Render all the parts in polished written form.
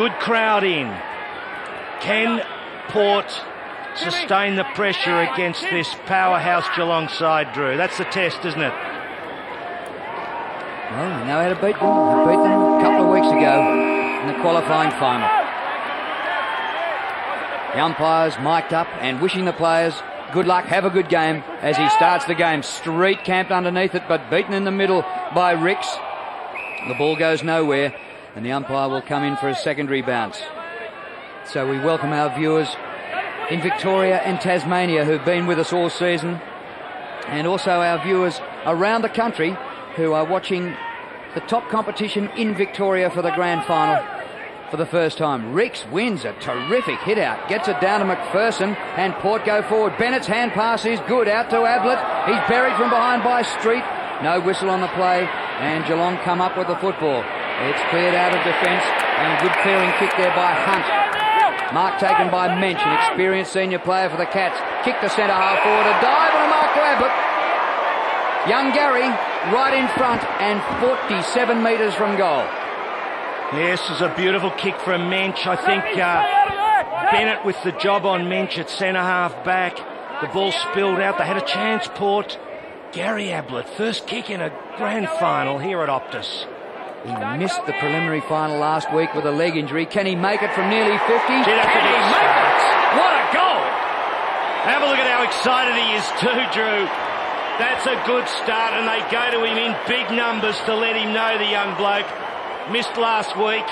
Good crowd in. Can Port sustain the pressure against this powerhouse Geelong side, Drew? That's the test, isn't it? Well, they know how to beat them. They beat them a couple of weeks ago in the qualifying final. The umpires mic'd up and wishing the players good luck, have a good game as he starts the game. Street camped underneath it, but beaten in the middle by Ricks. The ball goes nowhere, and the umpire will come in for a secondary bounce. So we welcome our viewers in Victoria and Tasmania who've been with us all season, and also our viewers around the country who are watching the top competition in Victoria for the grand final for the first time. Ricks wins a terrific hit out, gets it down to McPherson, and Port go forward. Bennett's hand pass is good, out to Ablett. He's buried from behind by Street. No whistle on the play, and Geelong come up with the football. It's cleared out of defence, and a good clearing kick there by Hunt. Mark taken by Mensch, an experienced senior player for the Cats. Kick to centre half forward, a dive and a mark to Ablett. Young Gary right in front and 47 metres from goal. Yes, this is a beautiful kick from Mensch. I think Bennett with the job on Mensch at centre half back. The ball spilled out. They had a chance, Port. Gary Ablett, first kick in a grand final here at Optus. He missed the preliminary final last week with a leg injury. Can he make it from nearly 50? Can he make it? What a goal! Have a look at how excited he is too, Drew. That's a good start, and they go to him in big numbers to let him know, the young bloke. Missed last week.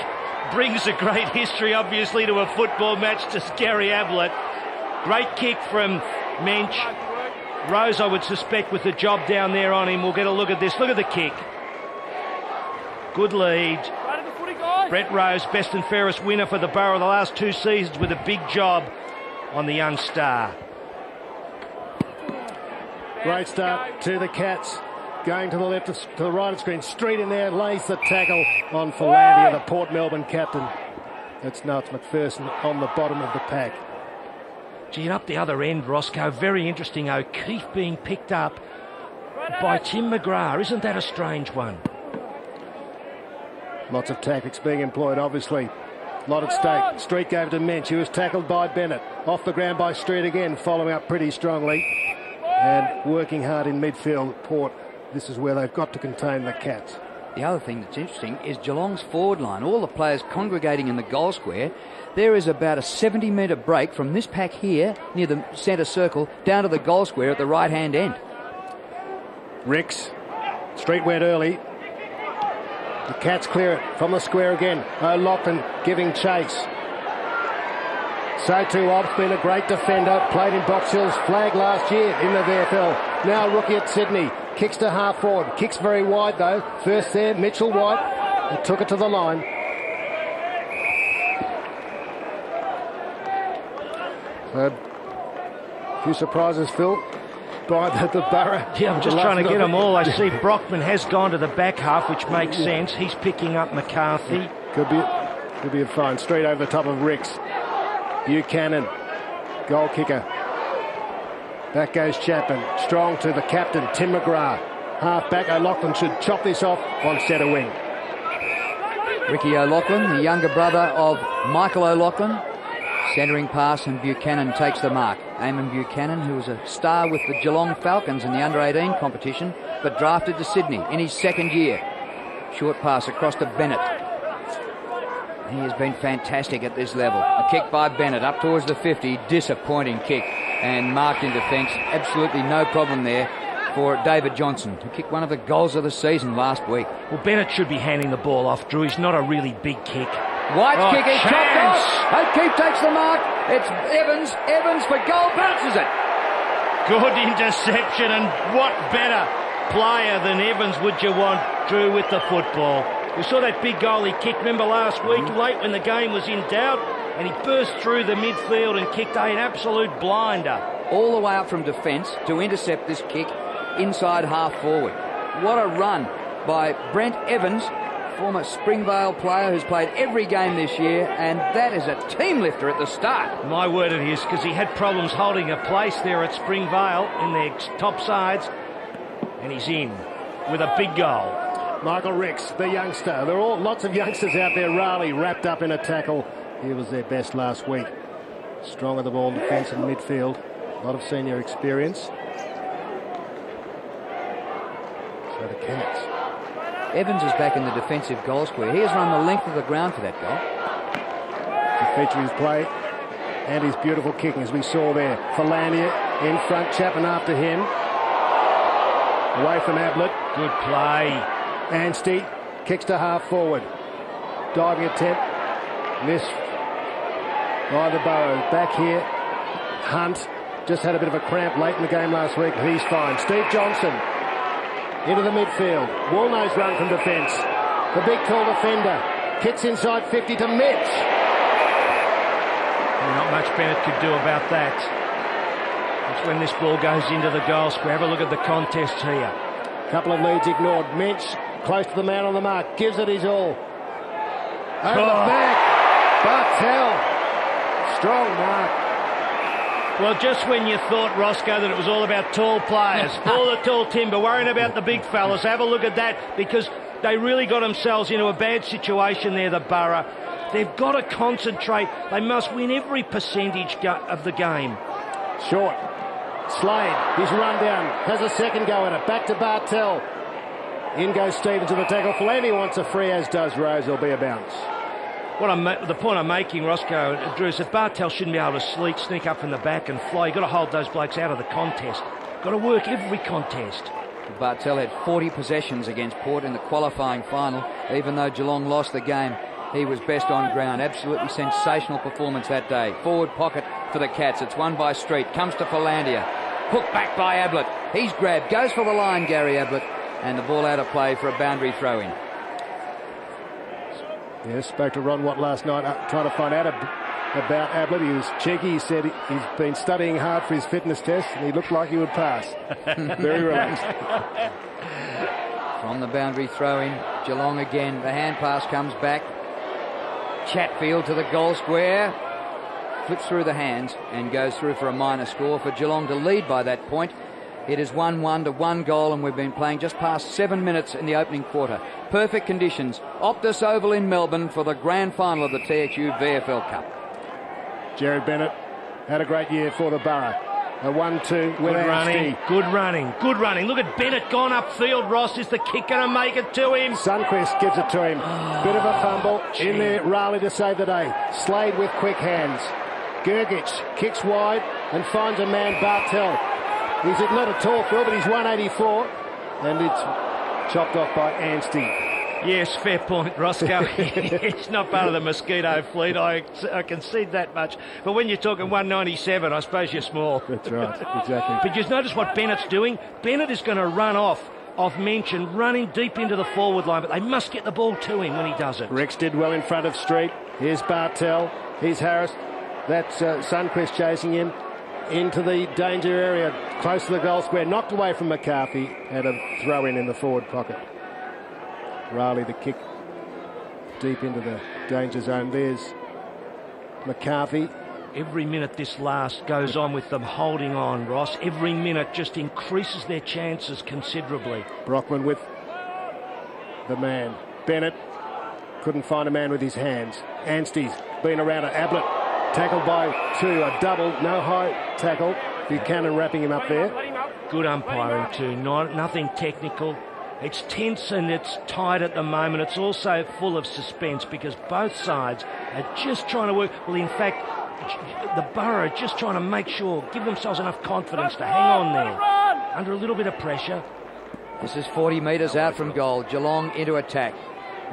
Brings a great history, obviously, to a football match to Gary Ablett. Great kick from Mensch. Rose, I would suspect, with the job down there on him. We'll get a look at this. Look at the kick. Good lead. Brett Rose, best and fairest winner for the Borough the last 2 seasons, with a big job on the young star. Great start to the Cats. Going to the left, to the right of screen. Street in there, lays the tackle on Philandia, the Port Melbourne captain. It's McPherson on the bottom of the pack. Gee, and up the other end, Roscoe, very interesting. O'Keefe being picked up by Tim McGrath. Isn't that a strange one? Lots of tactics being employed, obviously. Lot at stake. Street gave it to Mensch. He was tackled by Bennett. Off the ground by Street again, following up pretty strongly. And working hard in midfield, Port. This is where they've got to contain the Cats. The other thing that's interesting is Geelong's forward line. All the players congregating in the goal square. There is about a 70-metre break from this pack here, near the centre circle, down to the goal square at the right-hand end. Ricks. Street went early. The Cats clear it from the square again. O'Loughlin giving chase. So too, Obb's been a great defender. Played in Box Hill's flag last year in the VFL. Now rookie at Sydney. Kicks to half forward. Kicks very wide though. First there, Mitchell White. He took it to the line. A few surprises, Phil, by the Borough. Yeah, I'm just trying to get them all. I see Brockman has gone to the back half, which makes sense. He's picking up McCarthy. Could be a fine. Straight over the top of Ricks. Buchanan, goal kicker. Back goes Chapman. Strong to the captain, Tim McGrath. Half back, O'Loughlin should chop this off on centre wing. Ricky O'Loughlin, the younger brother of Michael O'Loughlin. Centering pass, and Buchanan takes the mark. Eamon Buchanan, who was a star with the Geelong Falcons in the under-18 competition, but drafted to Sydney in his second year. Short pass across to Bennett. He has been fantastic at this level. A kick by Bennett up towards the 50. Disappointing kick and marked in defence. Absolutely no problem there for David Johnson, who kicked one of the goals of the season last week. Well, Bennett should be handing the ball off, Drew. He's not a really big kick. White's kick is chopped off. O'Keefe takes the mark. It's Evans. Evans for goal, bounces it. Good interception, and what better player than Evans would you want, Drew, with the football? We saw that big goal he kicked, remember, last week, late when the game was in doubt, and he burst through the midfield and kicked an absolute blinder. All the way up from defence to intercept this kick inside half forward. What a run by Brent Evans, former Springvale player who's played every game this year, and that is a team lifter at the start. My word it is, because he had problems holding a place there at Springvale in their top sides, and he's in with a big goal. Michael Ricks, the youngster. There are all lots of youngsters out there. Riley wrapped up in a tackle. He was their best last week. Strong of the ball, defence and midfield. A lot of senior experience. So the Cats. Evans is back in the defensive goal square. He has run the length of the ground for that goal. To feature his play and his beautiful kicking, as we saw there. Ferlandia in front, Chapman after him. Away from Ablett. Good play. Anstey kicks to half forward. Diving attempt. Missed by the Burrows. Back here. Hunt just had a bit of a cramp late in the game last week. He's fine. Steve Johnson into the midfield. Woolnose run from defence. The big tall defender kicks inside 50 to Mitch. Not much Bennett could do about that. It's when this ball goes into the goal square. Have a look at the contest here. Couple of leads ignored. Mitch close to the man on the mark. Gives it his all. Over the back. Bartell. Strong mark. Well, just when you thought, Roscoe, that it was all about tall players, all the tall timber, worrying about the big fellas, have a look at that, because they really got themselves into a bad situation there, the Borough. They've got to concentrate. They must win every percentage of the game. Short. Slade. He's run down. Has a second go at it. Back to Bartell. In goes Stevens to the tackle. Flanny wants a free, as does Rose. There'll be a bounce. The point I'm making, Roscoe, Drew, is that Bartell shouldn't be able to sneak up from the back and fly. You've got to hold those blokes out of the contest. Got to work every contest. Bartell had 40 possessions against Port in the qualifying final. Even though Geelong lost the game, he was best on ground. Absolutely sensational performance that day. Forward pocket for the Cats. It's won by Street. Comes to Ferlandia. Hooked back by Ablett. He's grabbed. Goes for the line, Gary Ablett. And the ball out of play for a boundary throw-in. Yes, spoke to Ron Watt last night trying to find out about Ablett. He was cheeky. He said he's been studying hard for his fitness test and he looked like he would pass. Very relaxed. From the boundary throw-in, Geelong again. The hand pass comes back. Chatfield to the goal square. Flips through the hands and goes through for a minor score for Geelong to lead by that point. It is 1-1 to 1 goal, and we've been playing just past 7 minutes in the opening quarter. Perfect conditions. Optus Oval in Melbourne for the grand final of the TXU VFL Cup. Jared Bennett had a great year for the Borough. A 1-2 with Anstey. Good running. Look at Bennett gone upfield. Ross, is the kick going to make it to him? Sunquist gives it to him. Bit of a fumble. In there, Raleigh to save the day. Slade with quick hands. Gergich kicks wide and finds a man, Bartell. He's not a tall field, but he's 184. And it's chopped off by Anstey. Yes, fair point, Roscoe. It's not part of the mosquito fleet. I concede that much. But when you're talking 197, I suppose you're small. That's right, exactly. But just notice what Bennett's doing. Bennett is going to run off mention, running deep into the forward line, but they must get the ball to him when he does it. Rex did well in front of Street. Here's Bartell. Here's Harris. That's Sunquist chasing him into the danger area, close to the goal square, knocked away from McCarthy, and a throw-in in the forward pocket. Riley the kick deep into the danger zone. There's McCarthy. Every minute this last goes on with them holding on, Ross. Every minute just increases their chances considerably. Brockman with the man. Bennett couldn't find a man with his hands. Anstey's been around it. Ablett tackled by two. A double, no high tackle. Buchanan wrapping him up there. Good umpiring too. Nothing technical. It's tense and it's tight at the moment. It's also full of suspense because both sides are just trying to work. Well, in fact, the Borough are just trying to make sure, give themselves enough confidence to hang on there under a little bit of pressure. This is 40 metres out from goal. Geelong into attack.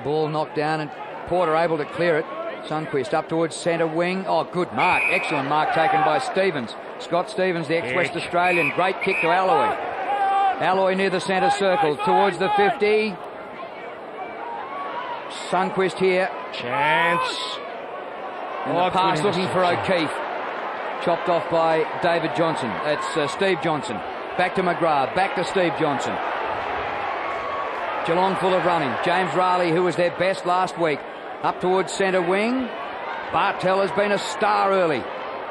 Ball knocked down and Porter able to clear it. Sunquist up towards centre wing. Oh, good mark. Excellent mark taken by Stevens. Scott Stevens, the ex-West Australian. Great kick to Alloy. Alloy near the centre circle towards the 50. Sunquist here. Chance. And the pass looking for O'Keefe. Chopped off by David Johnson. It's Steve Johnson. Back to McGrath. Back to Steve Johnson. Geelong full of running. James Riley, who was their best last week, up towards centre wing. Bartell has been a star early.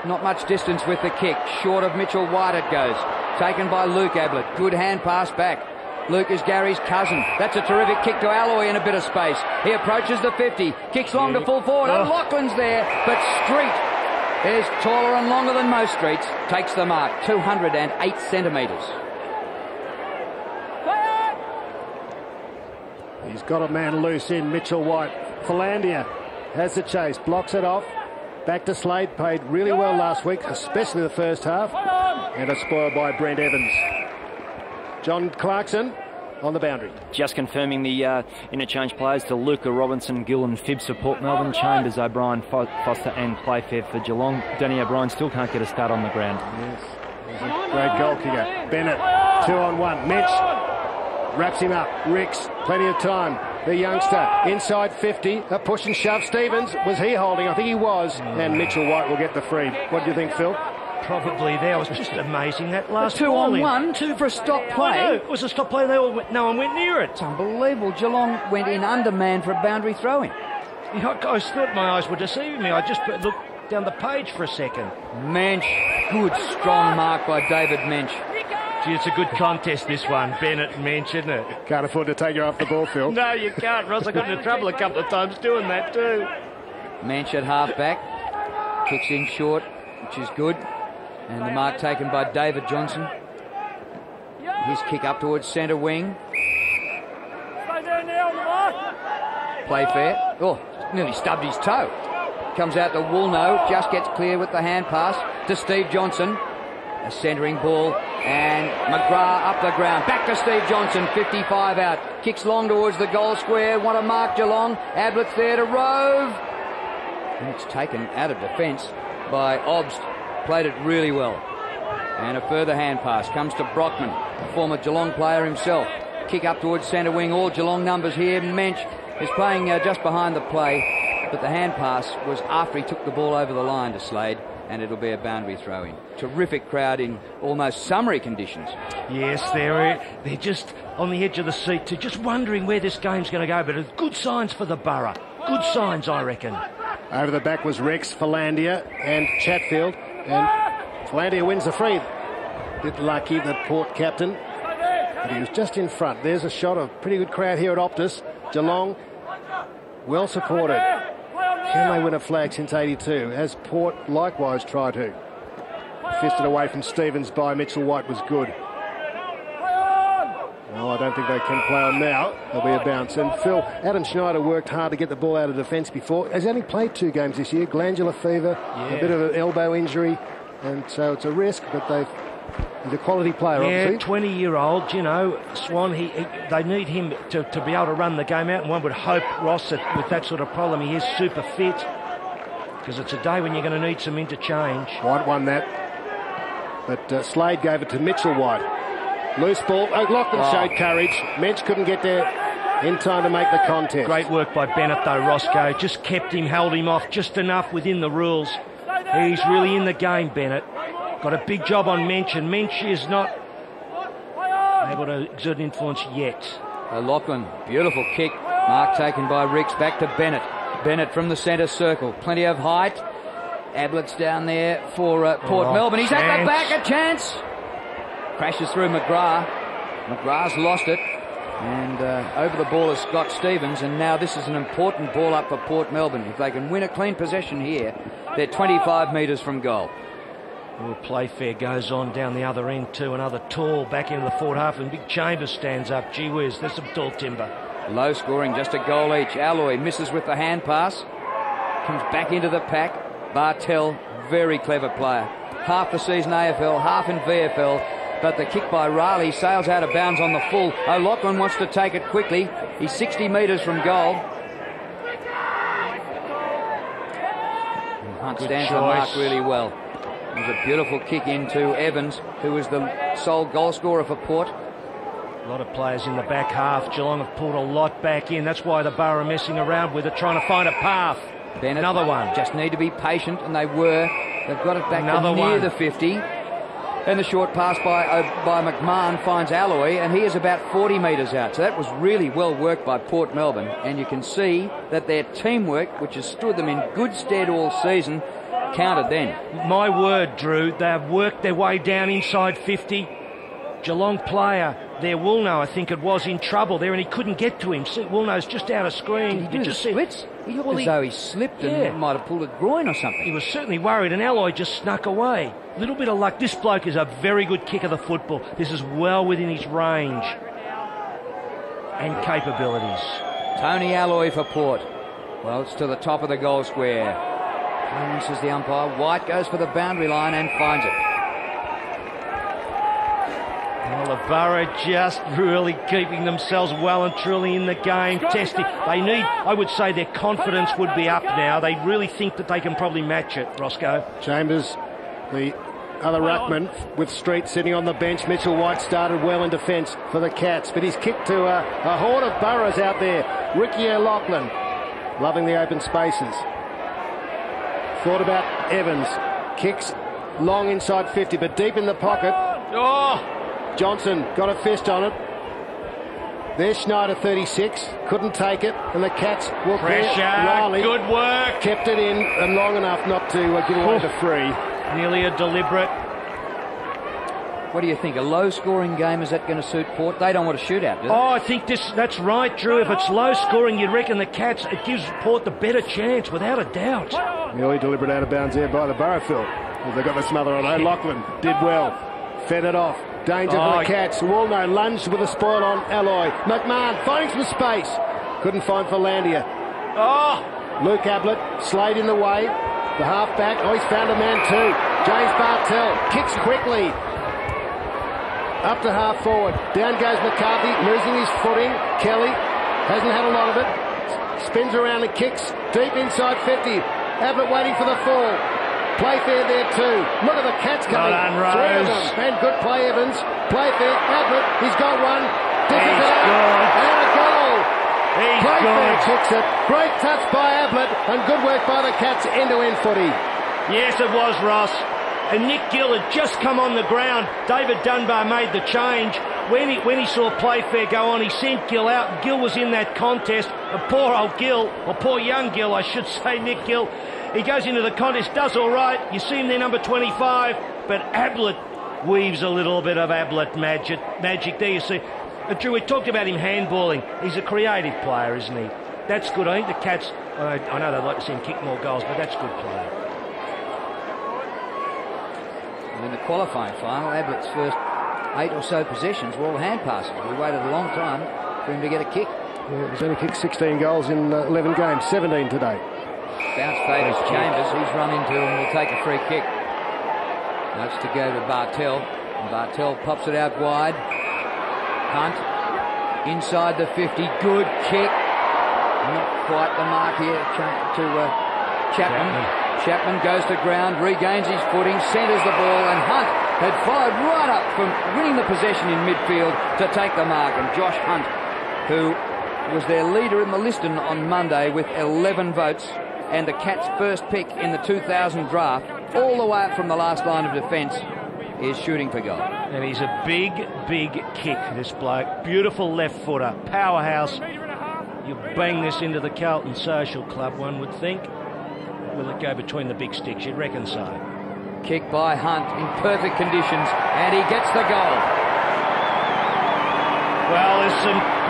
Not much distance with the kick. Short of Mitchell White it goes. Taken by Luke Ablett. Good hand pass back. Luke is Gary's cousin. That's a terrific kick to Alloy in a bit of space. He approaches the 50. Kicks long to full forward. O'Loughlin's there, but Street is taller and longer than most Streets. Takes the mark, 208 centimetres. He's got a man loose in, Mitchell White. Philandia has the chase, blocks it off. Back to Slade, played really well last week, especially the first half. And a spoil by Brent Evans. John Clarkson on the boundary. Just confirming the interchange players to Luca Robinson, Gill and Phibbs for Port Melbourne, Chambers, O'Brien, Foster and Playfair for Geelong. Danny O'Brien still can't get a start on the ground. Yes, he's a great goal kicker. Bennett, 2-on-1. Mitch wraps him up. Ricks, plenty of time. The youngster, inside 50, a push and shove. Stevens, was he holding? I think he was. And Mitchell White will get the free. What do you think, Phil? Probably there. It was just amazing, that last 2-on-1, 2 for a stop play. It was a stop play. No one went near it. It's unbelievable. Geelong went in undermanned for a boundary throw-in. I thought my eyes were deceiving me. I just looked down the page for a second. Mensch, good strong mark by David Mensch. Gee, it's a good contest, this one. Bennett and Mensch, isn't it? Can't afford to take you off the ball, Phil. No, you can't, Ross. I got into trouble a couple of times doing that too. Mensch at half-back. Kicks in short, which is good. And the mark taken by David Johnson. His kick up towards centre wing. Play fair. Oh, nearly stubbed his toe. Comes out to Woolno. Just gets clear with the hand pass to Steve Johnson. A centering ball. And McGrath up the ground. Back to Steve Johnson. 55 out. Kicks long towards the goal square. Want to mark Geelong. Ablett's there to rove. And it's taken out of defence by Obst. Played it really well. And a further hand pass comes to Brockman, a former Geelong player himself. Kick up towards centre wing. All Geelong numbers here. Mensch is playing just behind the play, but the hand pass was after he took the ball over the line to Slade, and it'll be a boundary throw-in. Terrific crowd in almost summery conditions. Yes, they're just on the edge of the seat, too, just wondering where this game's going to go, but it's good signs for the Borough. Good signs, I reckon. Over the back was Rex, Philandia and Chatfield. And Philandia wins the free. Bit lucky, the Port captain. But he was just in front. There's a shot of pretty good crowd here at Optus. Geelong, well supported. Can they win a flag since 82? As Port likewise tried to. Fisted away from Stevens by Mitchell White was good. Well, I don't think they can play on now. There'll be a bounce. And Phil, Adam Schneider worked hard to get the ball out of defence before. Has only played 2 games this year. Glandular fever, a bit of an elbow injury. And so it's a risk, but he's a quality player, obviously. 20-year-old, Swan, they need him to be able to run the game out. And one would hope, Ross, that with that sort of problem, he is super fit. Because it's a day when you're going to need some interchange. White won that. But Slade gave it to Mitchell White. Loose ball. O'Loughlin showed courage. Mensch couldn't get there in time to make the contest. Great work by Bennett, though, Roscoe. Just kept him, held him off just enough within the rules. He's really in the game, Bennett. Got a big job on Mensch, and Mensch is not able to exert influence yet. O'Loughlin, beautiful kick. Mark taken by Ricks. Back to Bennett. Bennett from the centre circle. Plenty of height. Ablett's down there for Port Melbourne. He's at the back. A chance. Crashes through McGrath. McGrath's lost it. And over the ball is Scott Stevens. And now this is an important ball up for Port Melbourne. If they can win a clean possession here, they're 25 metres from goal. Well, Playfair goes on down the other end too. Another tall back into the forward half. And Big Chambers stands up. Gee whiz, there's some tall timber. Low scoring, just a goal each. Alloy misses with the hand pass. Comes back into the pack. Bartell, very clever player. Half the season AFL, half in VFL. But the kick by Riley sails out of bounds on the full. O'Loughlin wants to take it quickly. He's 60 metres from goal. And Hunt stands the mark really well. It was a beautiful kick into Evans, who was the sole goal scorer for Port. A lot of players in the back half. Geelong have pulled a lot back in. That's why the Borough are messing around with it, trying to find a path. Bennett, another one. Just need to be patient, and they were. They've got it back to near the 50. And the short pass by McMahon finds Alloy, and he is about 40 metres out. So that was really well worked by Port Melbourne. And you can see that their teamwork, which has stood them in good stead all season, counted then. My word, Drew, they have worked their way down inside 50. Geelong player there, Woolnough, I think it was, in trouble there, and he couldn't get to him. See, Woolnough's just out of screen. Did he do the splits? He looked as though he slipped and might have pulled a groin or something. He was certainly worried, and Alloy just snuck away. A little bit of luck. This bloke is a very good kicker of the football. This is well within his range and capabilities. Tony Alloy for Port. Well, it's to the top of the goal square. Clearances the umpire. White goes for the boundary line and finds it. Well, the Borough just really keeping themselves well and truly in the game, testing. They need, I would say, their confidence would be up now. They really think that they can probably match it, Roscoe. Chambers, the other ruckman, with Street sitting on the bench. Mitchell White started well in defence for the Cats, but he's kicked to a horde of Boroughs out there. Ricky O'Loughlin, loving the open spaces. Thought about Evans. Kicks long inside 50, but deep in the pocket. Oh! Johnson got a fist on it. There's Schneider, 36. Couldn't take it, and the Cats will pressure. Riley good work. kept it in and long enough not to give away the free. Nearly a deliberate. What do you think? A low-scoring game, is that going to suit Port? They don't want a shootout, do they? Oh, I think that's right, Drew. If it's low-scoring, you'd reckon the Cats, it gives Port the better chance, without a doubt. Nearly deliberate out of bounds there by the Borough. They've got the smother on. O'Loughlin did well. Fed it off. Danger for the Cats. Woolnough lunged with a spoil on Alloy. McMahon finding some space. Couldn't find Philandia. Oh! Luke Ablett, Slade in the way. The half-back. Oh, he's found a man too. James Bartell kicks quickly. Up to half-forward. Down goes McCarthy, losing his footing. Kelly hasn't had a lot of it. Spins around and kicks deep inside 50. Ablett waiting for the fall. Playfair there too. Look at the Cats coming. Well done, Three of Rose. them. And good play, Evans. Playfair, Ablett, he's got one. Dishes it out. And a goal. Playfair kicks it. Great touch by Ablett and good work by the Cats. End-to-end footy. Yes, it was, Ross. And Nick Gill had just come on the ground. David Dunbar made the change. When he saw Playfair go on, he sent Gill out. Gill was in that contest. And poor old Gill, or poor young Gill, I should say, Nick Gill, he goes into the contest, does all right. You see him there, number 25. But Ablett weaves a little bit of Ablett magic there, you see. Drew, we talked about him handballing. He's a creative player, isn't he? That's good. I think the Cats, I know they'd like to see him kick more goals, but that's good play. And in the qualifying final, Ablett's first 8 or so possessions were all hand passes. We waited a long time for him to get a kick. Yeah, he's only kicked 16 goals in 11 games, 17 today. Bounce favours Chambers. He's run into and will take a free kick. That's to go to Bartell. And Bartell pops it out wide. Hunt inside the 50. Good kick. Not quite the mark here to Chapman. Chapman goes to ground, regains his footing, centres the ball, and Hunt had followed right up from winning the possession in midfield to take the mark. And Josh Hunt, who was their leader in the Liston on Monday with 11 votes, and the Cats' first pick in the 2000 draft, all the way up from the last line of defence, is shooting for goal. And he's a big, big kick, this bloke. Beautiful left footer, powerhouse. You bang this into the Carlton Social Club, one would think. Will it go between the big sticks? You'd reckon so. Kick by Hunt in perfect conditions, and he gets the goal. Well,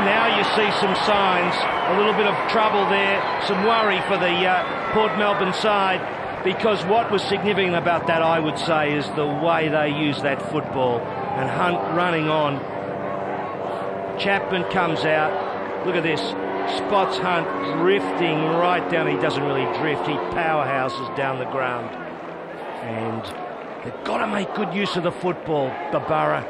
now you see some signs, a little bit of trouble there, some worry for the Port Melbourne side, because what was significant about that, I would say, is the way they use that football. And Hunt running on. Chapman comes out. Look at this. Spots Hunt drifting right down. He doesn't really drift. He powerhouses down the ground. And they've got to make good use of the football, the Borough.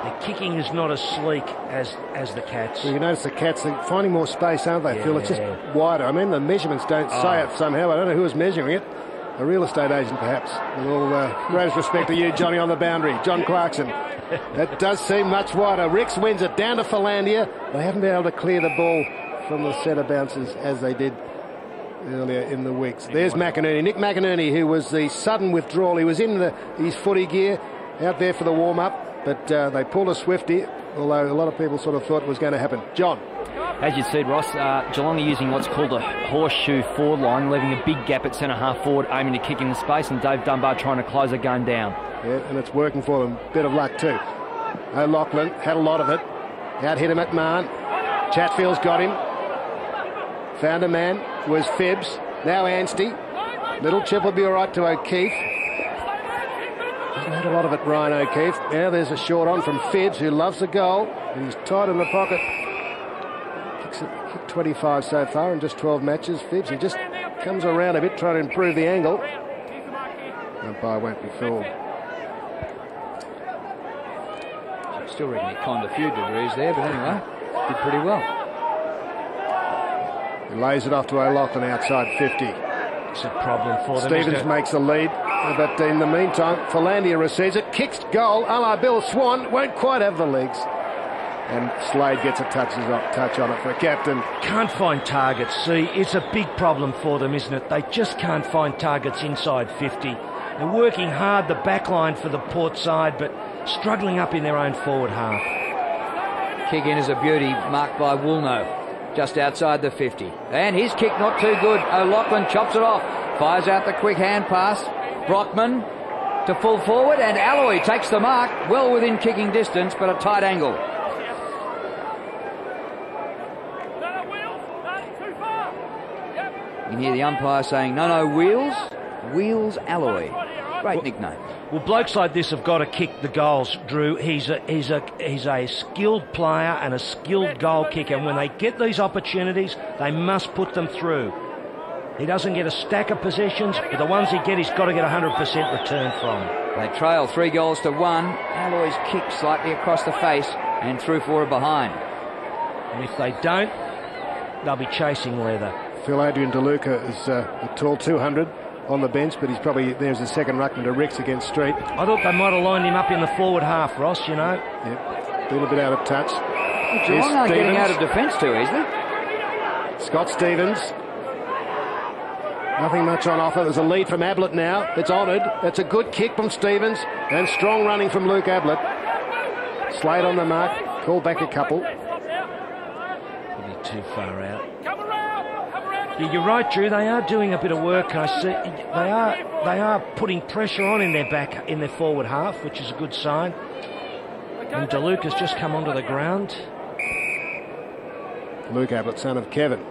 The kicking is not as sleek as the Cats. Well, you notice the Cats are finding more space, aren't they, Phil? It's just wider. I mean, the measurements don't say it somehow. I don't know who was measuring it. A real estate agent, perhaps. With all greatest respect to you, Johnny, on the boundary. John Clarkson. That does seem much wider. Ricks wins it down to Philandia. They haven't been able to clear the ball from the centre bounces as they did earlier in the weeks. There's McInerney. Nick McInerney, who was the sudden withdrawal. He was in his footy gear out there for the warm-up, but they pulled a Swifty, although a lot of people sort of thought it was going to happen. John. As you said, Ross, Geelong are using what's called a horseshoe forward line, leaving a big gap at centre half forward, aiming to kick in the space, and Dave Dunbar trying to close the game down. Yeah, and it's working for them. Bit of luck too. O'Loughlin had a lot of it. Out hit him at McMahon. Chatfield's got him. Found a man. Was Phibbs. Now Anstey. Little chip will be all right to O'Keefe. Hasn't had a lot of it, Ryan O'Keefe. Now there's a short on from Phibbs, who loves the goal. He's tight in the pocket. Kicked 25 so far in just 12 matches. Phibbs, he just comes around a bit, trying to improve the angle. Umpire won't be fooled. Still reckon he conned a few degrees there, but anyway, did pretty well. He lays it off to O'Loughlin outside 50. It's a problem for them. Stevens makes the lead, but in the meantime, Philandia receives it, kicks goal. Bill Swan won't quite have the legs. And Slade gets a touch on it for a captain. Can't find targets. See, it's a big problem for them, isn't it? They just can't find targets inside 50. They're working hard the back line for the Port side, but struggling up in their own forward half. Kick in is a beauty, marked by Woolno, just outside the 50. And his kick not too good. O'Loughlin chops it off, fires out the quick hand pass. Brockman to full forward, and Alloy takes the mark, well within kicking distance, but a tight angle. You can hear the umpire saying, no, Wheels Alloy. Great nickname. Well, blokes like this have got to kick the goals, Drew. He's a skilled player and a skilled goal kicker. And when they get these opportunities, they must put them through. He doesn't get a stack of possessions, but the ones he gets, he's got to get 100% return from. They trail 3-1. Alloy's kick slightly across the face and through forward behind. And if they don't, they'll be chasing leather. Phil Adrian DeLuca is a tall 200 on the bench, but he's probably there's a second ruckman to Ricks against Street. I thought they might have lined him up in the forward half, Ross, you know. Yep, been a bit out of touch. Geelong aren't getting out of defence too easily. Scott Stevens. Nothing much on offer. There's a lead from Ablett now. It's honoured. That's a good kick from Stevens and strong running from Luke Ablett. Slade on the mark. Call back a couple. Probably too far out. Yeah, you're right, Drew. They are doing a bit of work. I see they are putting pressure on in their forward half, which is a good sign. And DeLuca's just come onto the ground. Luke Ablett, son of Kevin.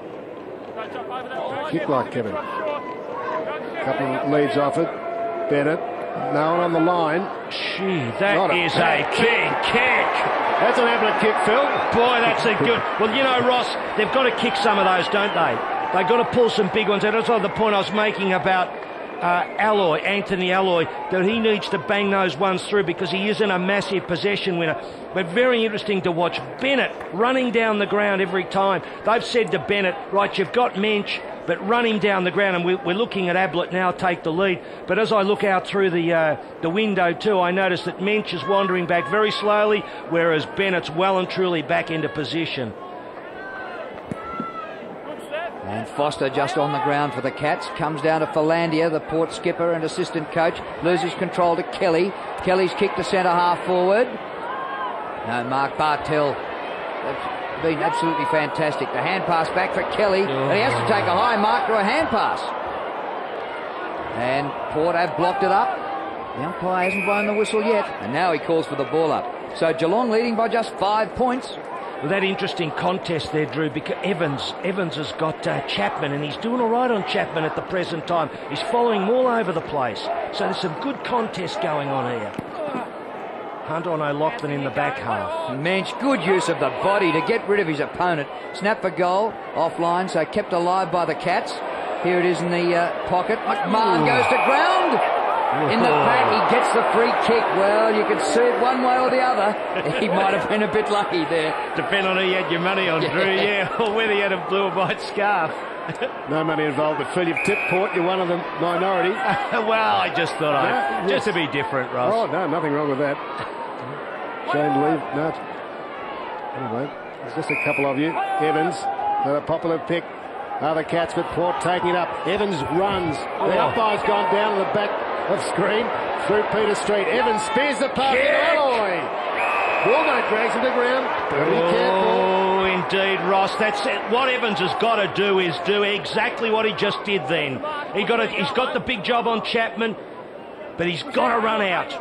Kick like Kevin. Couple of leads offered. Bennett. No one on the line. Gee, that is a big kick. That's an Ablett kick, Phil. Boy, that's a good... Well, you know, Ross, they've got to kick some of those, don't they? They've got to pull some big ones. And that's the point I was making about Anthony Alloy, that he needs to bang those ones through because he isn't a massive possession winner. But very interesting to watch Bennett running down the ground every time. They've said to Bennett, right, you've got Mensch, but run him down the ground, and we're looking at Ablett now take the lead. But as I look out through the window too, I notice that Mensch is wandering back very slowly, whereas Bennett's well and truly back into position. And Foster just on the ground for the Cats. Comes down to Philandia, the Port skipper and assistant coach. Loses control to Kelly. Kelly's kick to centre half forward. No, Mark Bartell. That's been absolutely fantastic. The hand pass back for Kelly. And he has to take a high mark to a hand pass. And Port have blocked it up. The umpire hasn't blown the whistle yet. And now he calls for the ball up. So Geelong leading by just 5 points. Well, that interesting contest there, Drew, because Evans has got Chapman, and he's doing all right on Chapman at the present time. He's following him all over the place. So there's some good contest going on here. Hunt on O'Loughlin in the back half. And Mensch, good use of the body to get rid of his opponent. Snap for goal, offline, so kept alive by the Cats. Here it is in the pocket. McMahon goes to ground. In the pack, he gets the free kick. Well, you could see it one way or the other. He might have been a bit lucky there. Depending on who you had your money on, Drew, yeah, or whether you had a blue or white scarf. No money involved, but Phil, you've tipped Port. You're one of the minority. Well, I just thought just to be different, Ross. Oh, no, nothing wrong with that. Shame to leave. No. Anyway, there's just a couple of you. Evans, a popular pick. Other Cats, but Port taking it up. Evans runs. The umpire's gone down to the back of screen through Peter Street. Evans spears the puck. Alloy. Waldo drags him to the ground. Oh, indeed, Ross. That's it. What Evans has got to do is do exactly what he just did then. He's got the big job on Chapman. but he's got to run out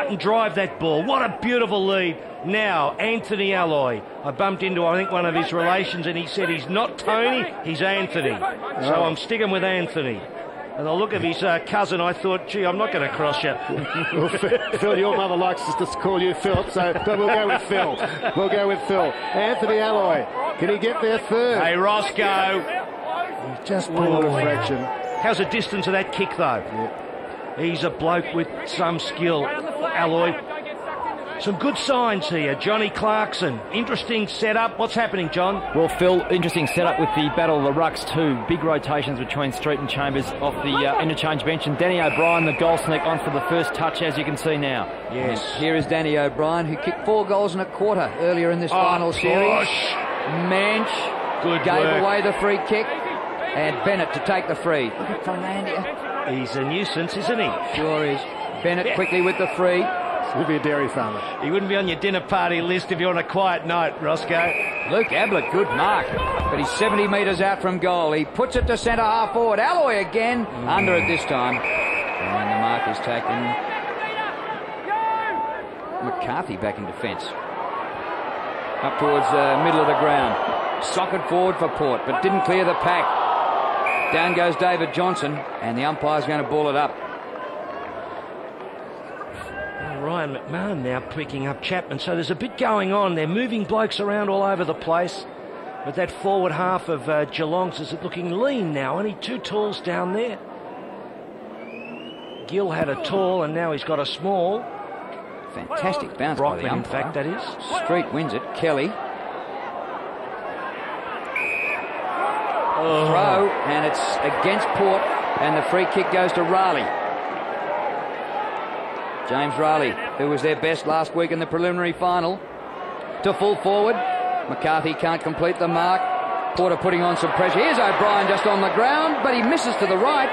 and drive that ball. What a beautiful lead. Now, Anthony Alloy. I bumped into, I think, one of his relations, and he said he's not Tony, he's Anthony. So I'm sticking with Anthony. And the look of his cousin, I thought, gee, I'm not going to cross you. Well, Phil, your mother likes us to call you Phil, but we'll go with Phil. We'll go with Phil. Anthony Alloy, can he get there third? Hey, Roscoe. He's just pulled a fraction. How's the distance of that kick, though? Yeah. He's a bloke with some skill, Alloy. Some good signs here. Johnny Clarkson. Interesting setup. What's happening, John? Well, Phil, interesting setup with the Battle of the Rucks too. Big rotations between Street and Chambers off the interchange bench. And Danny O'Brien, the goal sneak, on for the first touch, as you can see now. Yes. And here is Danny O'Brien, who kicked 4 goals and a quarter earlier in this final series. Mensch gave away the free kick. And Bennett to take the free. Look at Finlandia. He's a nuisance, isn't he? Sure is. Bennett quickly with the free. He'll be a dairy farmer. He wouldn't be on your dinner party list if you're on a quiet night, Roscoe. Luke Ablett, good mark. But he's 70 metres out from goal. He puts it to centre half forward. Alloy again. Under it this time. And the mark is taken. McCarthy back in defence. Up towards the middle of the ground. Socket forward for Port, but didn't clear the pack. Down goes David Johnson, and the umpire's going to ball it up. Ryan McMahon now picking up Chapman. So there's a bit going on. They're moving blokes around all over the place. But that forward half of Geelong's is looking lean now. Only 2 talls down there. Gill had a tall and now he's got a small. Fantastic bounce Brockman, by the in umpire. fact, that is. Street wins it. Kelly. Throw, and it's against Port, and the free kick goes to Raleigh. James Raleigh, who was their best last week in the preliminary final, to full forward. McCarthy can't complete the mark. Porter putting on some pressure. Here's O'Brien just on the ground, but he misses to the right.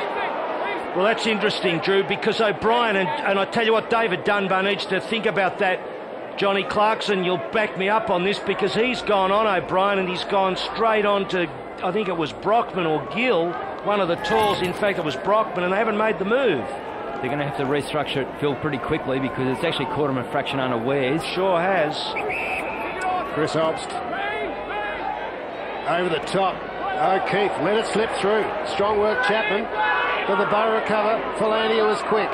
Well, that's interesting, Drew, because O'Brien, and I tell you what, David Dunbar needs to think about that. Johnny Clarkson, you'll back me up on this, because he's gone on O'Brien and he's gone straight on to, I think it was Brockman or Gill, one of the talls. In fact, it was Brockman, and they haven't made the move. They're going to have to restructure it, Phil, pretty quickly, because it's actually caught him a fraction unawares. Sure has. Chris Obst. Over the top. O'Keefe let it slip through. Strong work, Chapman. But the Borough recover. Finlandia was quick.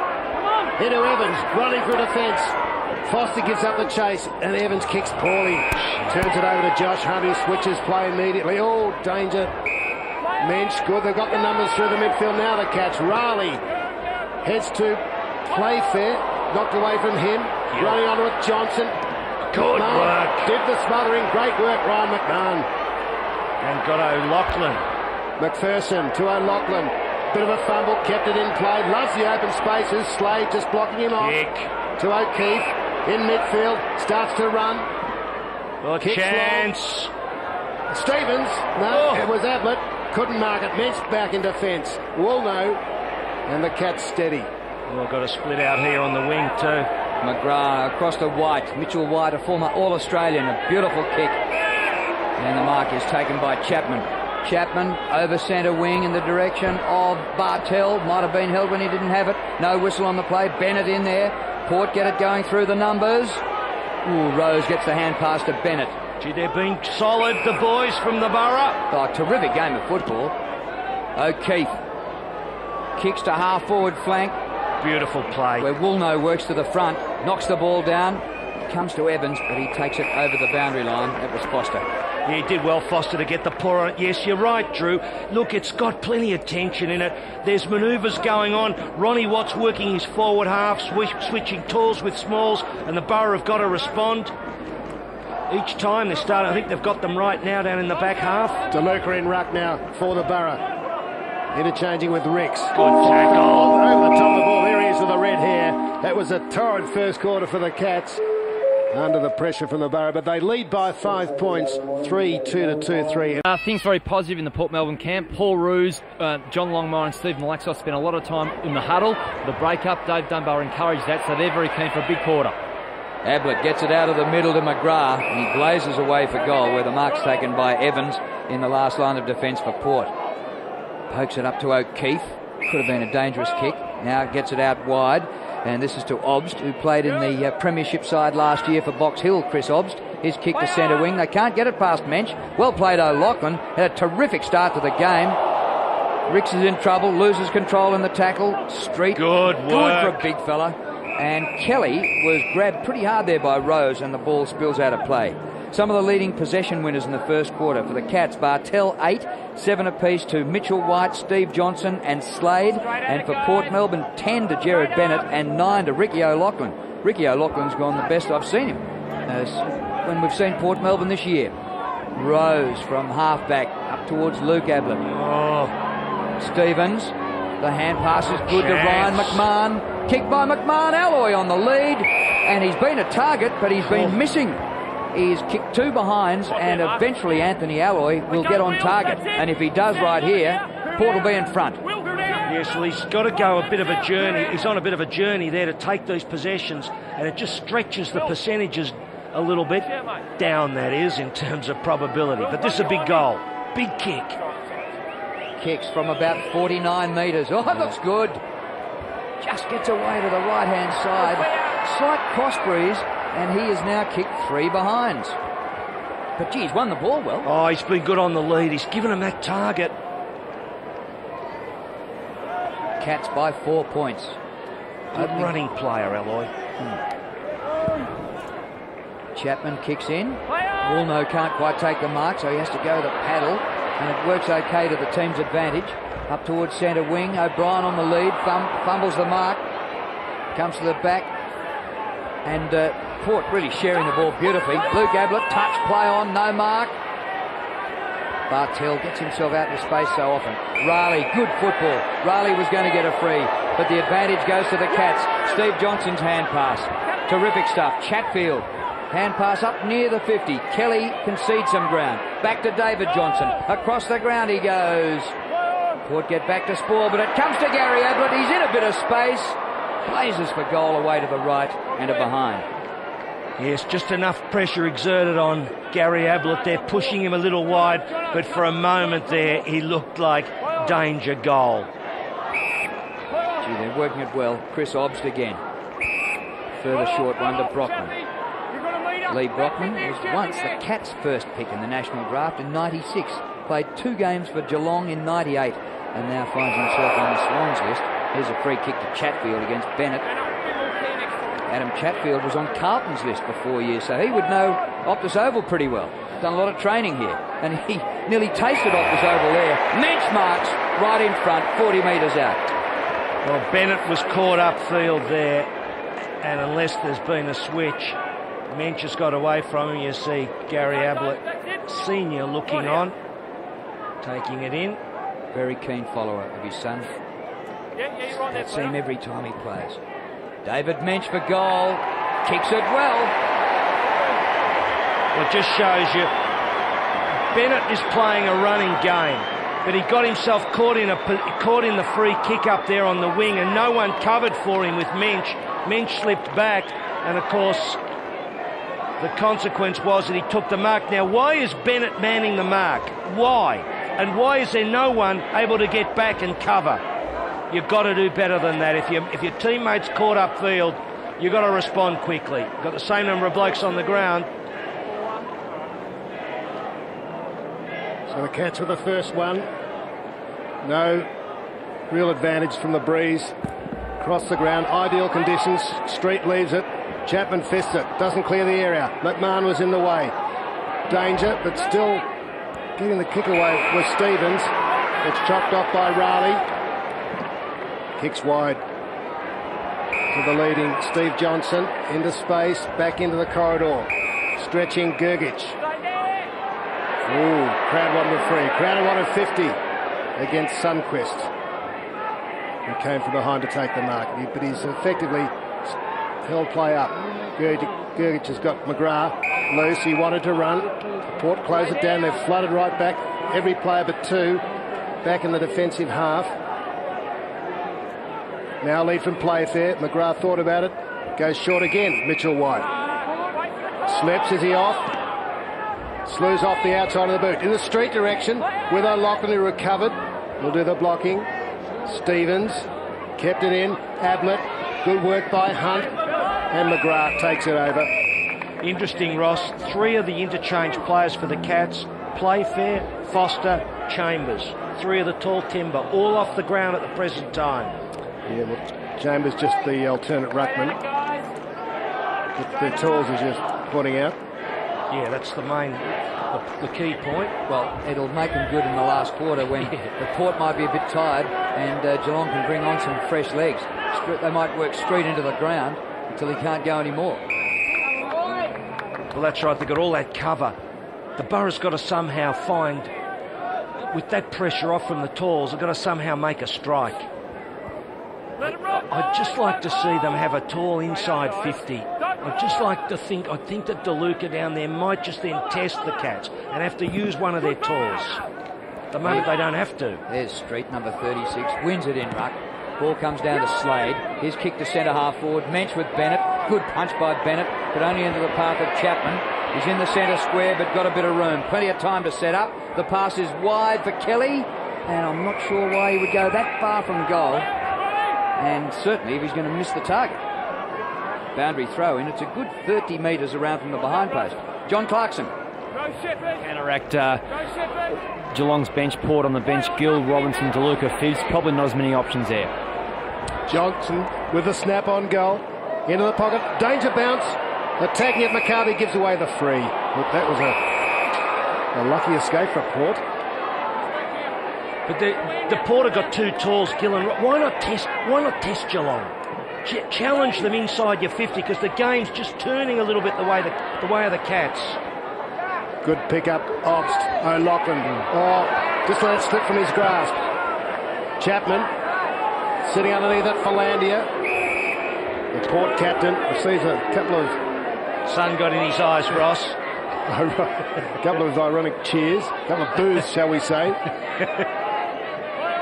Into Evans, running for defence. Foster gives up the chase, and Evans kicks poorly. Turns it over to Josh Hunt, who switches play immediately. Oh, danger. Mensch, good. They've got the numbers through the midfield now. The catch. Raleigh heads to Playfair. Knocked away from him. Yeah. Running onto it, Johnson. Good work. Did the smothering. Great work, Ryan McMahon. And got O'Loughlin. McPherson to O'Loughlin. Bit of a fumble, kept it in play. Loves the open spaces. Slade just blocking him off. Kick. To O'Keefe. In midfield. Starts to run. Well, chance. Long. Stevens. No, It was Ablett. Couldn't mark it. Mensch back in defence. Woolno. And the cat's steady. Well, got a split out here on the wing too. McGrath across to White. Mitchell White, a former All-Australian. A beautiful kick. And the mark is taken by Chapman. Chapman over centre wing in the direction of Bartel. Might have been held when he didn't have it. No whistle on the play. Bennett in there. Port get it going through the numbers. Ooh, Rose gets the hand pass to Bennett. Gee, they're being solid, the boys from the Borough. Oh, terrific game of football. O'Keefe kicks to half forward flank. Beautiful play. Where Woolno works to the front. Knocks the ball down. Comes to Evans, but he takes it over the boundary line. That was Foster. Yeah, he did well, Foster, to get the paw on it. Yes, you're right, Drew. Look, it's got plenty of tension in it. There's manoeuvres going on. Ronnie Watts working his forward half, switching talls with smalls, and the Borough have got to respond. Each time they start, I think they've got them right now down in the back half. DeLuca in ruck now for the Borough. Interchanging with Ricks. Good tackle. Over the top of the ball. There he is with the red hair. That was a torrid first quarter for the Cats. Under the pressure from the Borough, but they lead by 5 points, 3-2 to 2-3. Things very positive in the Port Melbourne camp. Paul Roos, John Longmire and Steve Malaxos spent a lot of time in the huddle. The break-up, Dave Dunbar encouraged that, so they're very keen for a big quarter. Ablett gets it out of the middle to McGrath, and he blazes away for goal, where the mark's taken by Evans in the last line of defence for Port. Pokes it up to O'Keefe. Could have been a dangerous kick. Now gets it out wide. And this is to Obst, who played in the premiership side last year for Box Hill, Chris Obst. His kick to centre wing. They can't get it past Mensch. Well played O'Loughlin. Had a terrific start to the game. Ricks is in trouble, loses control in the tackle. Street. Good work. Good for a big fella. And Kelly was grabbed pretty hard there by Rose, and the ball spills out of play. Some of the leading possession winners in the first quarter for the Cats: Bartel 8, 7 apiece to Mitchell White, Steve Johnson and Slade. And for Port Melbourne, 10 to Gerard Bennett and 9 to Ricky O'Loughlin. Ricky O'Loughlin's gone the best I've seen him when we've seen Port Melbourne this year. Rose from halfback up towards Luke Ablett. Stevens, the hand pass is good to Ryan McMahon. Kicked by McMahon. Alloy on the lead, and he's been a target, but he's been missing. He's kicked 2 behinds, and eventually Anthony Alloy will get on target. And if he does right here, Port will be in front. Yes, well, he's got to go a bit of a journey. He's on a bit of a journey there to take these possessions, and it just stretches the percentages a little bit down, that is, in terms of probability. But this is a big goal. Big kick. Kicks from about 49 metres. Oh, it looks good. Just gets away to the right-hand side. Slight cross breeze, and he has now kicked 3 behinds. But, gee, he's won the ball well. Oh, he's been good on the lead. He's given him that target. Cats by 4 points. Good running player, Alloy. Chapman kicks in. Woolno can't quite take the mark, so he has to go the paddle, and it works okay to the team's advantage. Up towards centre wing. O'Brien on the lead. Fumbles the mark. Comes to the back. And Port really sharing the ball beautifully. Luke Ablett, touch, play on, no mark. Bartel gets himself out of space so often. Riley, good football. Riley was going to get a free, but the advantage goes to the Cats. Steve Johnson's hand pass. Terrific stuff. Chatfield. Hand pass up near the 50. Kelly concedes some ground. Back to David Johnson. Across the ground he goes. Port get back to Spoor, but it comes to Gary Ablett. He's in a bit of space. Blazes for goal away to the right and a behind. Yes, just enough pressure exerted on Gary Ablett there, pushing him a little wide, but for a moment there he looked like danger goal. Gee, they're working it well. Chris Obst again. Further short one to Brockman. Lee Brockman was once the Cats' first pick in the national draft in '96. Played 2 games for Geelong in '98 and now finds himself on the Swans list. Here's a free kick to Chatfield against Bennett. Adam Chatfield was on Carlton's list for 4 years, so he would know Optus Oval pretty well. Done a lot of training here, and he nearly tasted Optus Oval there. Mensch marks right in front, 40 metres out. Well, Bennett was caught upfield there, and unless there's been a switch, Mensch has got away from him. You see Gary Ablett, senior, looking on, taking it in. Very keen follower of his son. That seam every time he plays. David Mensch for goal. Kicks it well. Well, it just shows you Bennett is playing a running game, but he got himself caught in the free kick up there on the wing, and no one covered for him with Mensch. Mensch slipped back, and of course the consequence was that he took the mark. Now, why is Bennett manning the mark? Why? And why is there no one able to get back and cover? You've got to do better than that. If your teammate's caught upfield, you've got to respond quickly. You've got the same number of blokes on the ground. So the Cats with the first one. No real advantage from the breeze. Across the ground, ideal conditions. Street leaves it. Chapman fists it. Doesn't clear the area. McMahon was in the way. Danger, but still getting the kick away with Stevens. It's chopped off by Riley. Kicks wide to the leading Steve Johnson. Into space, back into the corridor. Stretching Gergic. Ooh, crowd wanted a free. Crowd wanted 50 against Sunquist, who came from behind to take the mark. But he's effectively held play up. Gergic has got McGrath loose. He wanted to run. Port close it down. They've flooded right back. Every player but 2 back in the defensive half. Now lead from Playfair. McGrath thought about it. Goes short again. Mitchell White. Slips. Is he off? Slews off the outside of the boot. In the street direction with O'Loughlin, who recovered. Will do the blocking. Stevens kept it in. Ablett Good work by Hunt, and McGrath takes it over. Interesting, Ross. 3 of the interchange players for the Cats, Playfair, Foster, Chambers. 3 of the tall timber, all off the ground at the present time. Yeah, well, Chambers just the alternate ruckman. The talls is just pointing out. Yeah, that's the main, the key point. Well, it'll make them good in the last quarter when the Port might be a bit tired and Geelong can bring on some fresh legs. They might work straight into the ground until he can't go anymore. Well, that's right. They've got all that cover. The Boroughs got to somehow find, with that pressure off from the talls, they've got to somehow make a strike. I'd just like to see them have a tall inside 50. I'd just like to think, I think that DeLuca down there might just then test the Cats and have to use one of their talls. At the moment, they don't have to. There's Street, number 36, wins it in ruck. Ball comes down to Slade. His kick to centre half forward. Mensch with Bennett. Good punch by Bennett, but only into the path of Chapman. He's in the centre square, but got a bit of room. Plenty of time to set up. The pass is wide for Kelly, and I'm not sure why he would go that far from goal. And certainly if he's going to miss the target. Boundary throw in. It's a good 30 metres around from the behind post. John Clarkson. Counteract Geelong's bench. Port on the bench. Gill, Robinson, DeLuca, Fibbs. Probably not as many options there. Johnson with a snap on goal. Into the pocket. Danger bounce. Attacking it. McCarthy gives away the free. Look, that was a lucky escape for Port. But the Port have got 2 talls, Gillen. Why not test Geelong? Challenge them inside your 50 because the game's just turning a little bit the way of the Cats. Good pick up, Obst, O'Loughlin. Oh, just let it slip from his grasp. Chapman sitting underneath it for Landia. The Port captain receives a couple of... Sun got in his eyes, Ross. A couple of ironic cheers, a couple of boos, shall we say.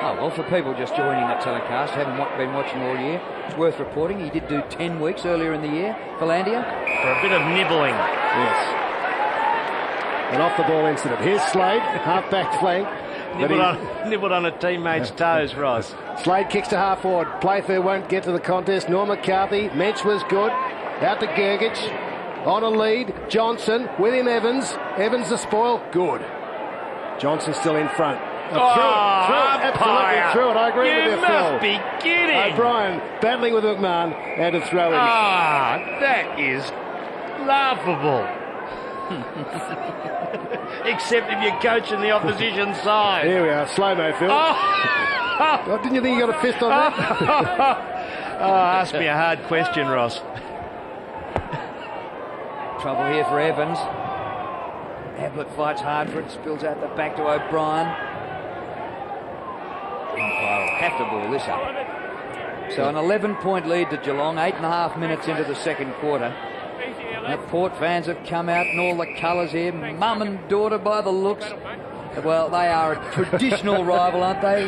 Oh, well, for people just joining the telecast, haven't been watching all year, it's worth reporting. He did do 10 weeks earlier in the year for Landia. For a bit of nibbling. Yes. An off-the-ball incident. Here's Slade, half-back flank. Nibbled on a teammate's toes, Ross. Slade kicks to half-forward. Playfair won't get to the contest. Nor McCarthy. Mensch was good. Out to Gergich. On a lead. Johnson. With him Evans. Evans the spoil. Good. Johnson still in front. Absolutely through it. I agree with you, Phil. You must be kidding. O'Brien battling with McMahon and a throw in. That is laughable. Except if you're coaching the opposition side. Here we are, slow-mo, Phil. Oh, didn't you think you got a fist on that? Ask me a hard question, Ross. Trouble here for Evans. Ablett fights hard for it, spills out the back to O'Brien. Umpire will have to ball this up. So an 11-point lead to Geelong, 8.5 minutes into the second quarter. The Port fans have come out in all the colours here, mum and daughter by the looks. Well, they are a traditional rival, aren't they?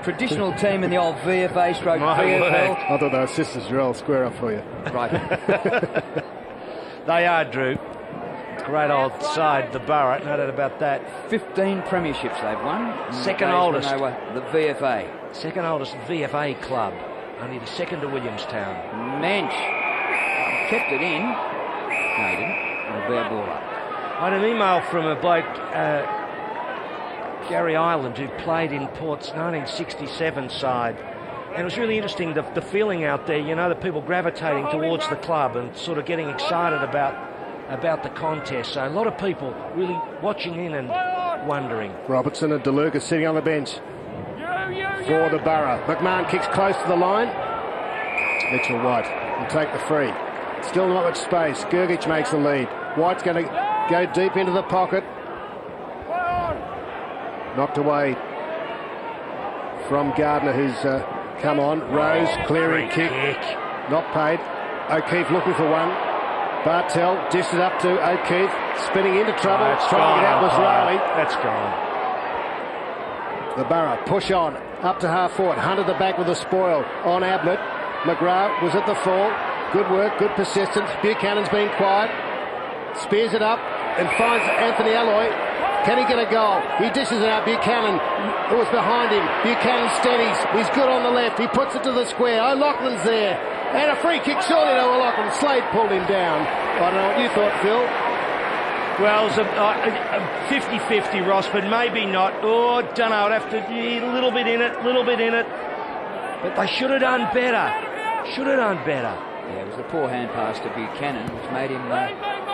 Traditional team in the old VFA stroke VFL. I thought they were sisters, I'll square up for you. Right. They are, Drew. Great old side, the Borough, no doubt about that. 15 premierships they've won. Second oldest. They were the VFA. Second oldest VFA club. Only the second to Williamstown. Mensch kept it in. No, he didn't. And a bare ball up. I had an email from a bloke, Gary Ireland, who played in Port's 1967 side. And it was really interesting, the feeling out there, you know, the people gravitating towards the club and sort of getting excited about the contest. So a lot of people really watching in and wondering. Robertson and DeLuca sitting on the bench for the Borough. McMahon kicks close to the line. Mitchell White will take the free. Still not much space. Gergich makes the lead. White's going to go deep into the pocket. Knocked away from Gardner, who's come on. Rose, clearing kick. Not paid. O'Keefe looking for one. Bartell dishes up to O'Keefe. Spinning into trouble. Trying to get out was Riley. That's gone. The Borough push on. Up to half forward. Hunter the back with the spoil on Ablett. McGrath was at the fall. Good work, good persistence. Buchanan's been quiet. Spears it up and finds Anthony Alloy. Can he get a goal? He dishes it out. Buchanan, who was behind him. Buchanan steadies. He's good on the left. He puts it to the square. O'Loughlin's there. And a free kick surely to O'Loughlin. Slade pulled him down. I don't know what you thought, Phil. Well, it's a 50-50, Ross, but maybe not. Oh, don't know. I'd have to a little bit in it. But they should have done better. Yeah, it was the poor hand pass to Buchanan, which made him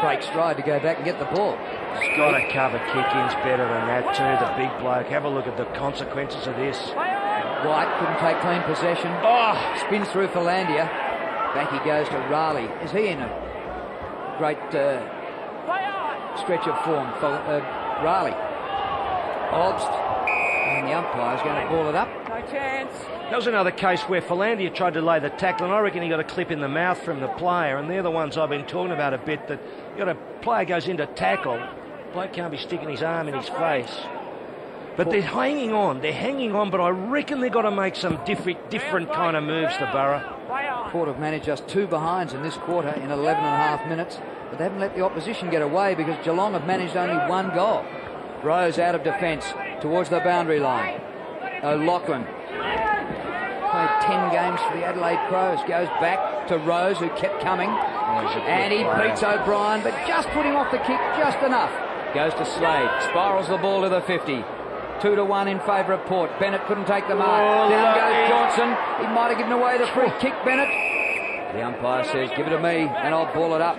break stride to go back and get the ball. He's got to cover kick-ins better than that too, the big bloke. Have a look at the consequences of this. White couldn't take clean possession. Oh! Spins through Philandia. Back he goes to Raleigh. Is he in a great stretch of form? Raleigh. Obst. And the umpire's going to ball it up. No chance. That was another case where Philandia tried to lay the tackle, and I reckon he got a clip in the mouth from the player, and they're the ones I've been talking about a bit, that you got a player goes into tackle, bloke can't be sticking his arm in his face. But they're hanging on, but I reckon they've got to make some different kind of moves, the Borough. Port have managed just 2 behinds in this quarter in 11.5 minutes, but they haven't let the opposition get away because Geelong have managed only 1 goal. Rose out of defence towards the boundary line. O'Loughlin played 10 games for the Adelaide Crows. Goes back to Rose, who kept coming. And he beats O'Brien, but just put him off the kick just enough. Goes to Slade. Spirals the ball to the 50. 2-1 in favour of Port. Bennett couldn't take the mark. Down goes Johnson. He might have given away the free kick, Bennett. The umpire says, give it to me, and I'll ball it up.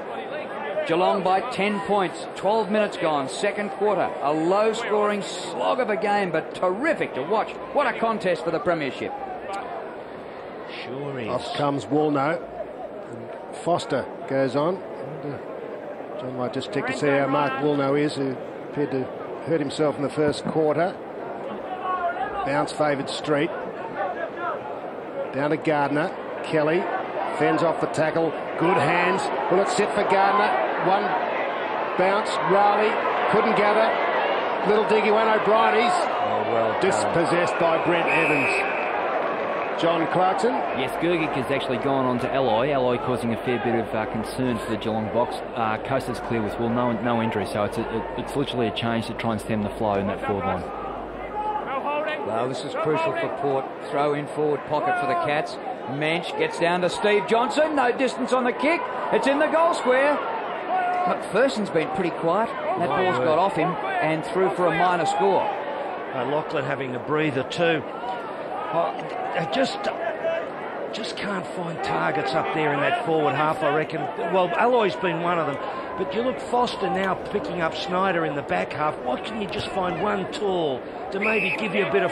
Geelong by 10 points. 12 minutes gone. Second quarter. A low-scoring slog of a game, but terrific to watch. What a contest for the premiership. Sure is. Off comes Woolnough. And Foster goes on. And, John might just check to see how Mark Woolnough is, who appeared to hurt himself in the first quarter. Bounce favoured Street. Down to Gardner. Kelly fends off the tackle. Good hands. Will it sit for Gardner? One bounce. Raleigh couldn't gather. Little diggy one. O'Brien. He's dispossessed by Brent Evans. John Clarkson. Yes, Gergic has actually gone on to Alloy. Alloy causing a fair bit of concern for the Geelong box. Coast is clear with no injury, so it's literally a change to try and stem the flow in that forward line. Well, this is crucial for Port. Throw in forward pocket for the Cats. Mensch gets down to Steve Johnson. No distance on the kick. It's in the goal square. McPherson's been pretty quiet. That ball's got off him and through for a minor score. Lachlan having a breather too. I just can't find targets up there in that forward half, I reckon. Well, Alloy's been one of them. But you look, Foster now picking up Snyder in the back half. Why can't you just find one tall to maybe give you a bit of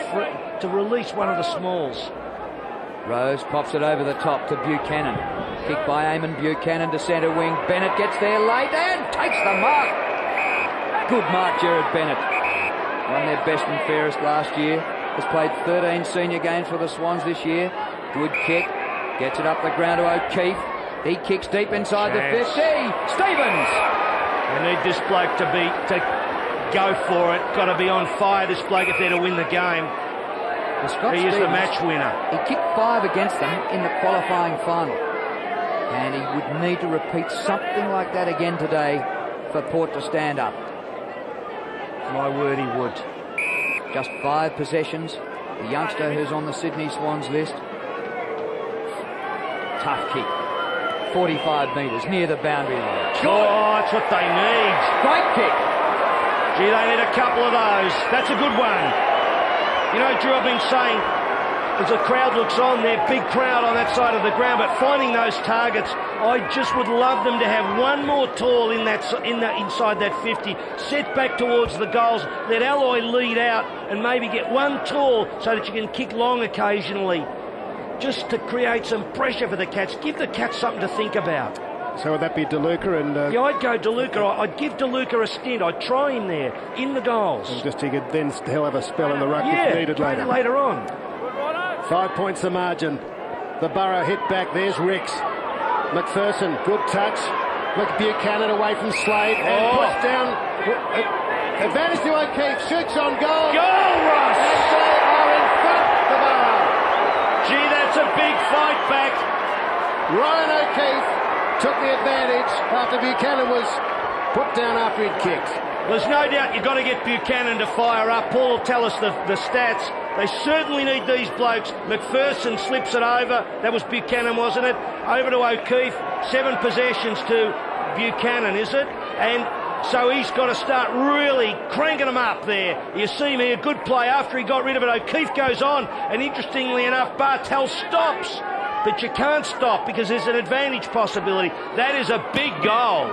to release one of the smalls? Rose pops it over the top to Buchanan. Kick by Eamon Buchanan to centre wing. Bennett gets there late and takes the mark. Good mark, Jared Bennett. Won their best and fairest last year. Has played 13 senior games for the Swans this year. Good kick. Gets it up the ground to O'Keefe. He kicks deep inside the 50. Stevens! They need this bloke to go for it. Got to be on fire, this bloke, if they're to win the game. He is the match winner. He kicked 5 against them in the qualifying final. And he would need to repeat something like that again today for Port to stand up. My word, he would. Just 5 possessions. The youngster who's on the Sydney Swans list. Tough kick. 45 metres near the boundary line. Oh, that's what they need. Great kick. Gee, they need a couple of those. That's a good one. You know, Drew, I've been saying, as the crowd looks on, they're big crowd on that side of the ground, but finding those targets, I just would love them to have one more tall inside that 50, set back towards the goals, let Alloy lead out and maybe get one tall so that you can kick long occasionally, just to create some pressure for the Cats. Give the Cats something to think about. So would that be DeLuca? Yeah, I'd go DeLuca. I'd give DeLuca a stint. I'd try him there in the goals. And just he could then he'll have a spell in the ruck if needed later on. 5 points the margin. The Borough hit back. There's Ricks. McPherson, good touch. Look, Buchanan away from Slade and puts down. Advantage to O'Keefe. Shoots on goal. Goal, Ross! And they are in front, the Borough. Gee, that's a big fight back. Ryan O'Keefe took the advantage after Buchanan was put down after he'd kicked. There's no doubt you've got to get Buchanan to fire up. Paul will tell us the stats. They certainly need these blokes. McPherson slips it over. That was Buchanan, wasn't it? Over to O'Keefe. 7 possessions to Buchanan, is it? And so he's got to start really cranking them up there. You see me, a good play after he got rid of it. O'Keefe goes on, and interestingly enough, Bartel stops. But you can't stop because there's an advantage possibility. That is a big goal.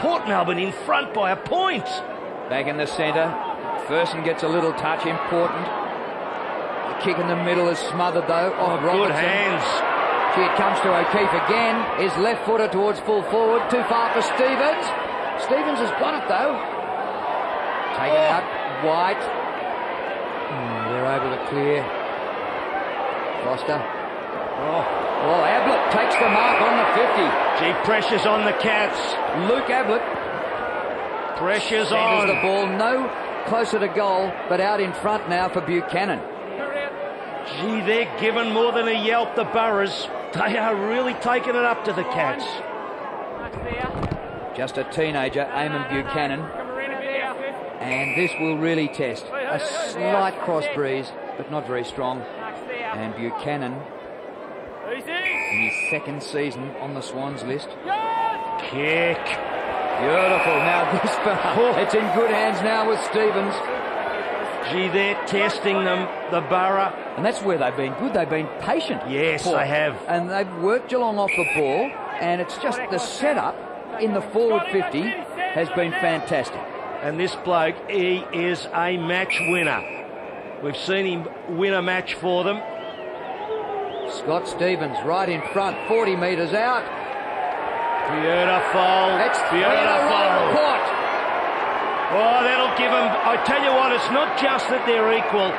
Port Melbourne in front by a point. Back in the centre. Ferguson gets a little touch, important. The kick in the middle is smothered though. Oh, good hands. Gee, it comes to O'Keefe again. His left footer towards full forward. Too far for Stevens. Stevens has got it though. Taken out. White. They're able to clear. Foster. Well, Ablett takes the mark on the 50. Gee, pressure's on the Cats. Luke Ablett. Pressure's Centres on. the ball. No closer to goal, but out in front now for Buchanan. Gee, they're given more than a yelp, the Boroughs. They are really taking it up to the Cats. Just a teenager, Eamon Buchanan. And this will really test. A slight cross breeze, but not very strong. And Buchanan, in his second season on the Swans list. Kick. Beautiful. Now this far. It's in good hands now with Stevens. Gee, they're testing them, the Borough. And that's where they've been good. They've been patient. Yes, Port. they have. And they've worked Geelong off the ball. And it's just the setup in the forward 50 has been fantastic. And this bloke, he is a match winner. We've seen him win a match for them. Scott Stevens right in front, 40 metres out. Beautiful. It's beautiful. Port. Oh, that'll give them. I tell you what, it's not just that they're equal.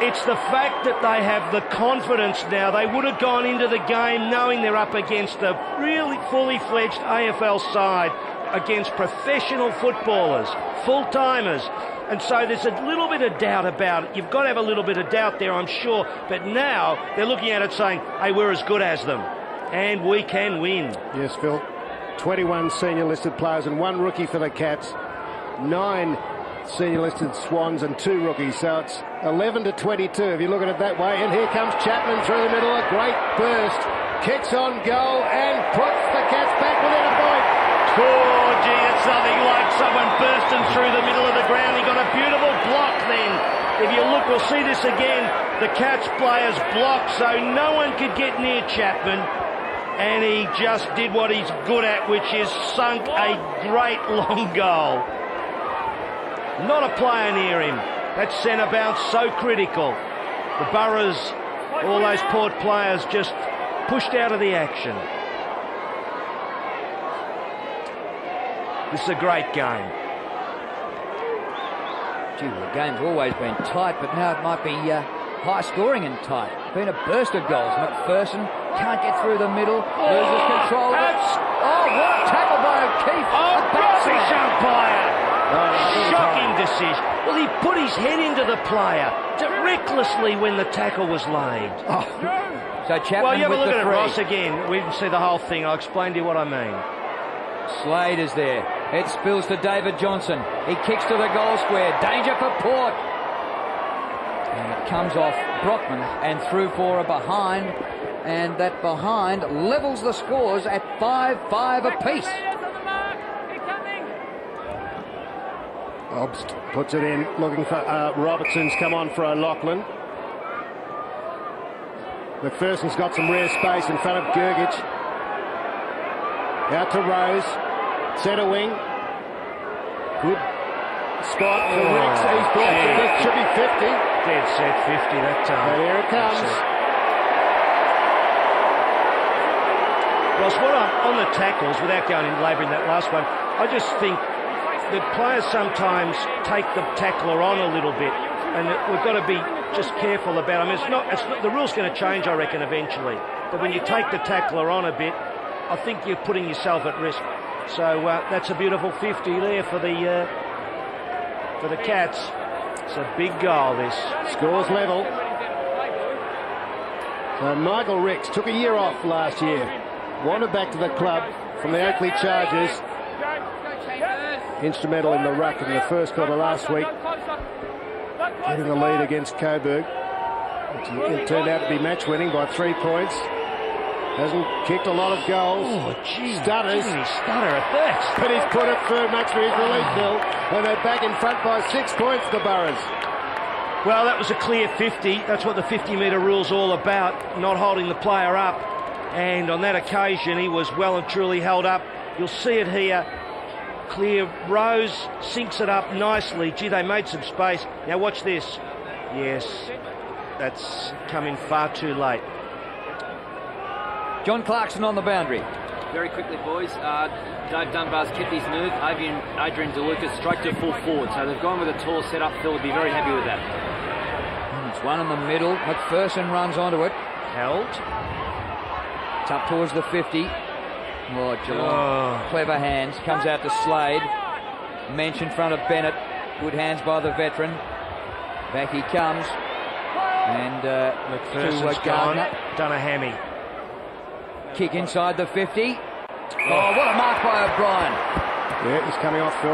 It's the fact that they have the confidence now. They would have gone into the game knowing they're up against a really fully fledged AFL side, against professional footballers, full-timers. And so there's a little bit of doubt about it. You've got to have a little bit of doubt there, I'm sure. But now they're looking at it saying, hey, we're as good as them. And we can win. Yes, Phil. 21 senior listed players and 1 rookie for the Cats. 9 senior listed Swans and 2 rookies. So it's 11 to 22 if you look at it that way. And here comes Chapman through the middle. A great burst. Kicks on goal and puts the Cats back within a point. Oh, gee, it's nothing like someone bursting through the middle of the ground. He got a beautiful block then. If you look, we'll see this again. The Cats players blocked so no one could get near Chapman. And he just did what he's good at, which is sunk a great long goal. Not a player near him. That centre bounce so critical. The Boroughs, all those Port players just pushed out of the action. This is a great game. Gee, well, the game's always been tight, but now it might be high scoring and tight. Been a burst of goals. McPherson can't get through the middle, loses control. What a tackle by O'Keefe. Rubbish umpire. Shocking decision. Well, he put his head into the player recklessly when the tackle was laid. So Chapman, well, you have a with look the at it, free. Ross, again. We didn't see the whole thing. I'll explain to you what I mean. Slade is there. It spills to David Johnson. He kicks to the goal square. Danger for Port. And it comes off Brockman and through for a behind. And that behind levels the scores at 5-5 apiece. Obst puts it in, looking for Robertson's come on for O'Loughlin. McPherson's got some rare space in front of Gergich. Out to Rose. Centre wing. Good spot for Ricks. He's brought it. Should be 50. Dead set 50 that time. And here it comes. Ross, on the tackles, without going in labouring that last one, I just think that players sometimes take the tackler on a little bit, and we've got to be just careful about them. It's not, the rule's going to change, I reckon, eventually. But when you take the tackler on a bit, I think you're putting yourself at risk. So that's a beautiful 50 there for the Cats. It's a big goal, this. Scores level. So Michael Ricks took a year off last year. Wanted back to the club from the Oakley Chargers. Instrumental in the ruck in the first quarter last week. Getting the lead against Coburg. It turned out to be match winning by 3 points. Hasn't kicked a lot of goals. Oh, gee. Stutters. Stutter at that. But he's put it through, much for his relief, Bill. And they're back in front by 6 points, the Boroughs. Well, that was a clear 50. That's what the 50-metre rule's all about, not holding the player up. And on that occasion, he was well and truly held up. You'll see it here. Clear. Rose sinks it up nicely. Gee, they made some space. Now watch this. Yes, that's coming far too late. John Clarkson on the boundary. Very quickly, boys. Dave Dunbar's kept his move. Adrian DeLuca straight to full forward. So they've gone with a tall setup. Phil would be very happy with that. It's one in the middle. McPherson runs onto it. Held. It's up towards the 50. Oh, Geelong. Clever hands. Comes out to Slade. Mensch in front of Bennett. Good hands by the veteran. Back he comes. And McPherson's gone. Done a hammy. Kick inside the 50. Oh, what a mark by O'Brien. Yeah, he's coming off, Phil.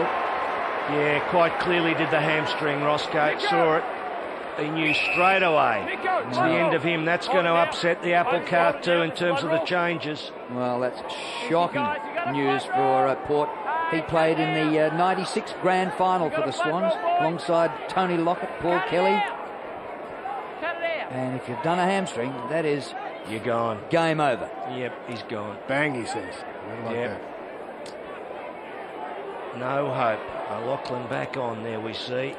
Yeah, quite clearly did the hamstring. Roscoe saw it. He knew straight away. It's the end of him. That's going to upset the apple cart too in terms of the changes. Well, that's shocking news for Port. He played in the 96 grand final for the Swans alongside Tony Lockett, Paul Kelly. And if you've done a hamstring, that is... You're gone. Game over. Yep, he's gone. Bang, he says. Yep. No hope. O'Loughlin back on there, we see.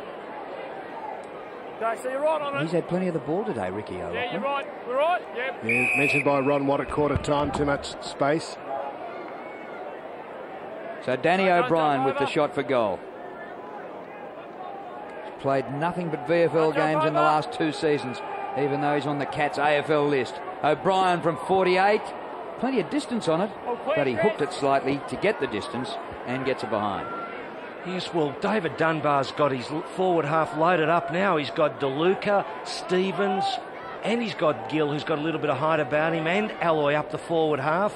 Okay, so you're right on it. He's had plenty of the ball today, Ricky O'Loughlin. Yeah, you're right. We're right. Yep. Yeah, mentioned by Ron Watt at quarter time, too much space. So Danny O'Brien with the shot for goal. He's played nothing but VFL games in the last 2 seasons, even though he's on the Cats AFL list. O'Brien from 48. Plenty of distance on it, but he hooked it slightly to get the distance and gets it behind. Yes, well, David Dunbar's got his forward half loaded up now. He's got DeLuca, Stevens, and he's got Gill, who's got a little bit of height about him, and Alloy up the forward half.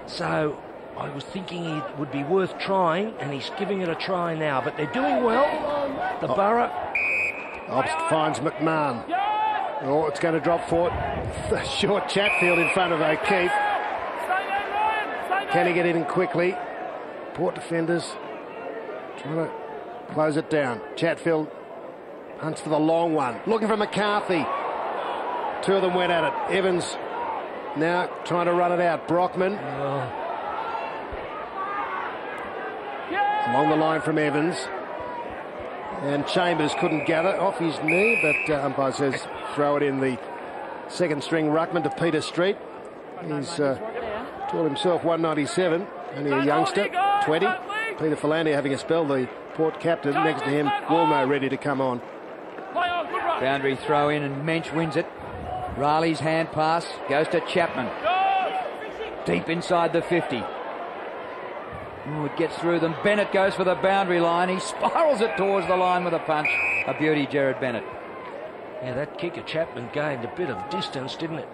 So I was thinking it would be worth trying, and he's giving it a try now. But they're doing well. The Borough. Obst finds McMahon. Oh, it's going to drop for short Chatfield in front of O'Keefe. Can he get in quickly? Port defenders trying to close it down. Chatfield hunts for the long one. Looking for McCarthy. 2 of them went at it. Evans now trying to run it out. Brockman. Along the line from Evans. And Chambers couldn't gather off his knee, but umpire says throw it in the second string ruckman to Peter Street. He's taught himself 197, only a youngster, 20. Peter Philander having a spell, the Port captain. Next to him, Woolmo ready to come on. Boundary throw in and Mensch wins it. Riley's hand pass goes to Chapman. Deep inside the 50. Oh, it gets through them. Bennett goes for the boundary line. He spirals it towards the line with a punch. A beauty, Jared Bennett. Yeah, that kick of Chapman gained a bit of distance, didn't it?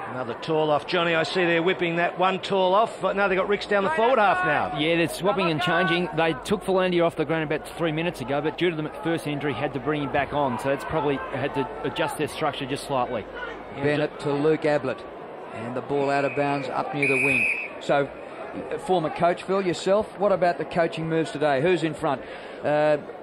Another tall off. Johnny, I see they're whipping that one tall off, but now they've got Ricks down the forward half now. Yeah, they're swapping and changing. They took Philander off the ground about 3 minutes ago, but due to the McPherson injury, had to bring him back on. So that's probably had to adjust their structure just slightly. Yeah, Bennett to Luke Ablett. And the ball out of bounds up near the wing. So, former coach, Phil, yourself, what about the coaching moves today? Who's in front?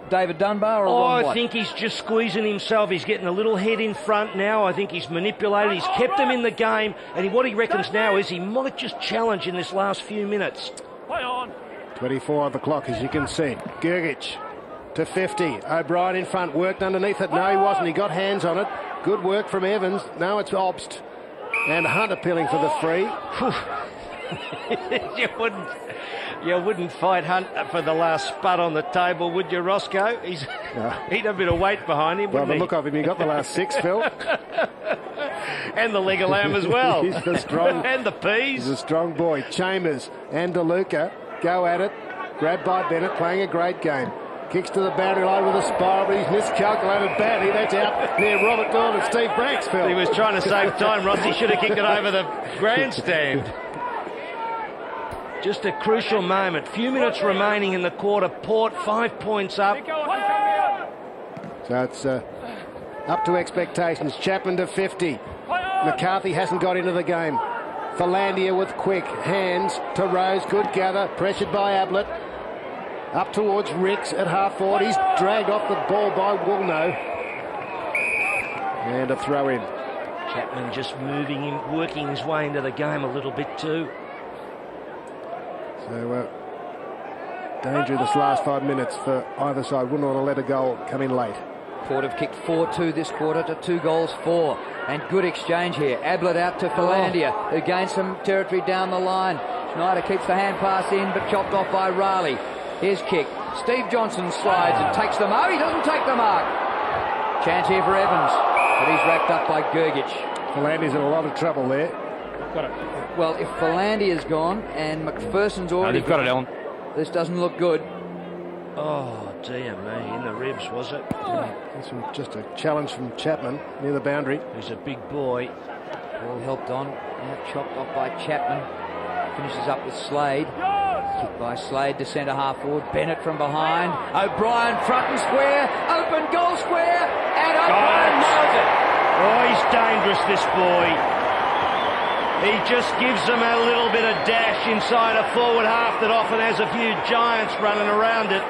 David Dunbar or Ron Watt? I think he's just squeezing himself. He's getting a little head in front now. I think he's manipulated. He's kept them in the game. And what he reckons now is he might just challenge in this last few minutes. Play on. 24 on the clock, as you can see. Gergich to 50. O'Brien in front. Worked underneath it. No, he wasn't. He got hands on it. Good work from Evans. Now it's Obst. And Hunt appealing for the free. You wouldn't fight Hunt for the last spud on the table, would you, Roscoe? He'd a bit of weight behind him, wouldn't the he? Look of him, he got the last 6, Phil. And the leg of lamb as well. He's the strong... and the peas. He's a strong boy. Chambers and DeLuca go at it. Grabbed by Bennett, playing a great game. Kicks to the boundary line with a spiral, but he's miscalculated badly. That's out near Robert Doyle and Steve Branks, Phil. He was trying to save time, Ross. He should have kicked it over the grandstand. Just a crucial moment. Few minutes remaining in the quarter. Port 5 points up. So it's Up to expectations. Chapman to 50. McCarthy hasn't got into the game. Philandia with quick hands to Rose. Good gather. Pressured by Ablett. Up towards Ricks at half forward. He's dragged off the ball by Woolno. And a throw in. Chapman just moving him, working his way into the game a little bit too. So danger this last 5 minutes for either side. Wouldn't want to let a goal come in late. Port have kicked 4-2 this quarter to 2 goals 4. And good exchange here. Ablett out to Philandia, who gains some territory down the line. Schneider keeps the hand pass in, but chopped off by Riley. Here's kick. Steve Johnson slides and takes the mark. He doesn't take the mark. Chance here for Evans, but he's wrapped up by Gergich. Philandia's in a lot of trouble there. Well, if Philandia's gone and McPherson's already... they've got it, Ellen. This doesn't look good. Oh, dear me. In the ribs, was it? That's just a challenge from Chapman near the boundary. He's a big boy. Ball helped on. Now chopped off by Chapman. Finishes up with Slade. Kick by Slade to centre half forward. Bennett from behind. O'Brien front and square. Open goal square. And O'Brien nails it. Oh, he's dangerous, this boy. He just gives them a little bit of dash inside a forward half that often has a few giants running around it.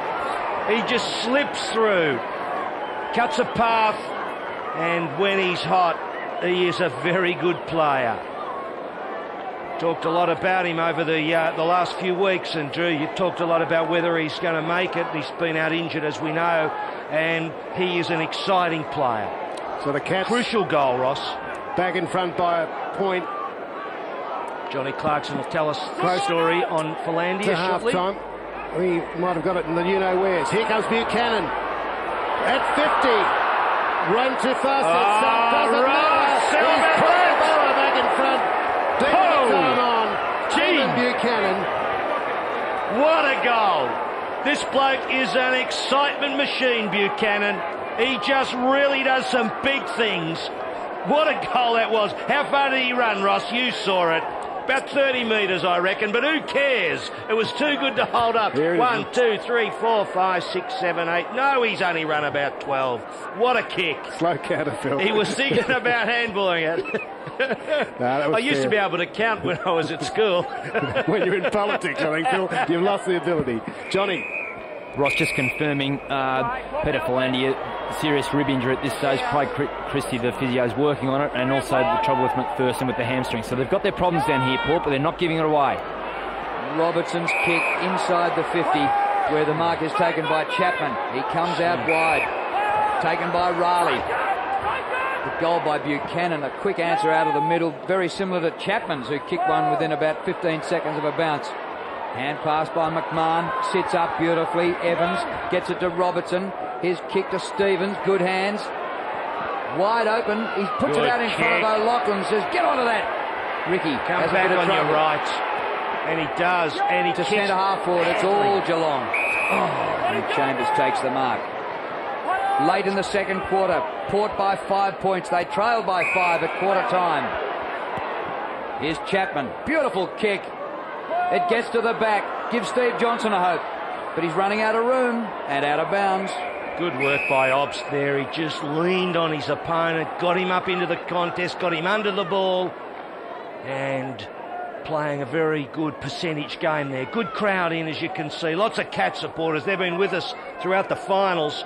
He just slips through, cuts a path, and when he's hot, he is a very good player. Talked a lot about him over the last few weeks, and Drew, you talked a lot about whether he's going to make it. He's been out injured, as we know, and he is an exciting player. So the Cats... Crucial goal, Ross. Back in front by a point. Johnny Clarkson will tell us the story on Philandia to shortly. half-time. We might have got it in the you-know-wheres. Here comes Buchanan. At 50. Run too fast. Doesn't matter. He's put the ball back in front. Time on. Buchanan. What a goal. This bloke is an excitement machine, Buchanan. He just really does some big things. What a goal that was. How far did he run, Ross? You saw it. About 30 metres, I reckon, but who cares? It was too good to hold up. 1, 2, 3, 4, 5, 6, 7, 8. No, he's only run about 12. What a kick. Slow counter, Phil. He was thinking about handballing it. No, I used to be able to count when I was at school. When you're in politics, I think, Phil, you've lost the ability. Johnny. Ross just confirming Peter Philandia, serious rib injury at this stage. Craig Christie, the physio, is working on it, and also the trouble with McPherson with the hamstring. So they've got their problems down here, Port, but they're not giving it away. Robertson's kick inside the 50, where the mark is taken by Chapman. He comes out wide, taken by Raleigh. The goal by Buchanan, a quick answer out of the middle, very similar to Chapman's, who kicked one within about 15 seconds of a bounce. Hand pass by McMahon, sits up beautifully. Evans gets it to Robertson. His kick to Stevens, good hands. Wide open, he puts it out in front of O'Loughlin, says, get onto that. Ricky comes back on your right. And he does, and he to centre half forward, it's all Geelong. And Chambers takes the mark. Late in the second quarter, Port by 5 points. They trail by 5 at quarter time. Here's Chapman, beautiful kick. It gets to the back, gives Steve Johnson a hope, but he's running out of room and out of bounds. Good work by Obst there. He just leaned on his opponent, got him up into the contest, got him under the ball, and playing a very good percentage game there. Good crowd in, as you can see. Lots of Cat supporters. They've been with us throughout the finals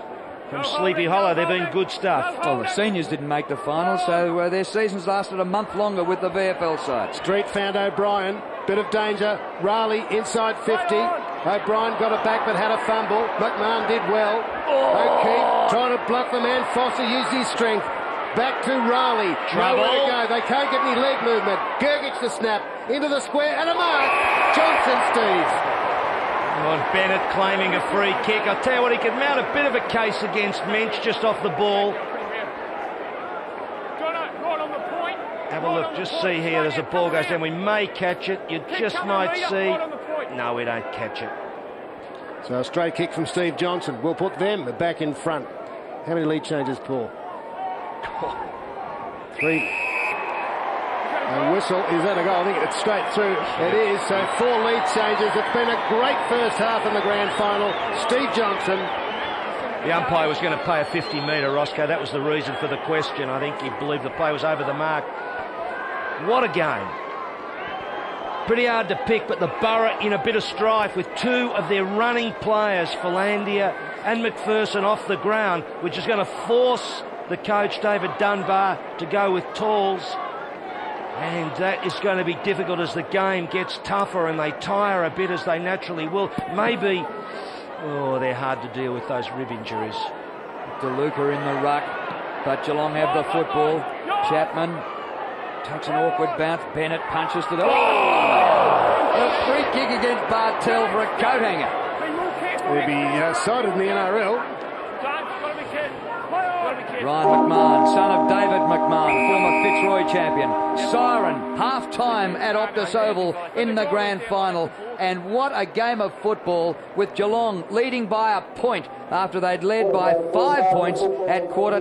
from Sleepy Hollow. They've been good stuff. Well, the seniors didn't make the final, so their seasons lasted a month longer with the VFL side. Street found O'Brien. Bit of danger. Raleigh inside 50. O'Brien got it back but had a fumble. McMahon did well. O'Keefe trying to block the man. Foster used his strength. Back to Raleigh. Trouble. Nowhere to go. They can't get any leg movement. Gergich to snap. Into the square and a mark. Johnson, Steve. On Bennett claiming a free kick. I'll tell you what, he could mount a bit of a case against Mensch just off the ball. Have a look, just see here, there's a ball goes down. We may catch it, you just might see. No, we don't catch it. So a straight kick from Steve Johnson. We'll put them back in front. How many lead changes, Paul? 3. A whistle. Is that a goal? I think it's straight through. It is. So 4 lead changes. It's been a great first half in the grand final. Steve Johnson The umpire was going to pay a 50-metre, Roscoe. That was the reason for the question. I think he believed the play was over the mark. What a game. Pretty hard to pick, but the Borough in a bit of strife with two of their running players, Philandia and McPherson, off the ground, which is going to force the coach, David Dunbar, to go with Talls. And that is going to be difficult as the game gets tougher and they tire a bit, as they naturally will. Maybe, they're hard to deal with, those rib injuries. DeLuca in the ruck, but Geelong have the football. Chapman takes an awkward bounce. Bennett punches to the... A free kick against Bartell for a coat hanger. He'll be cited in the NRL. Ryan McMahon, son of David McMahon, former Fitzroy champion. Siren, half-time at Optus Oval in the grand final. And what a game of football, with Geelong leading by a point after they'd led by 5 points at quarter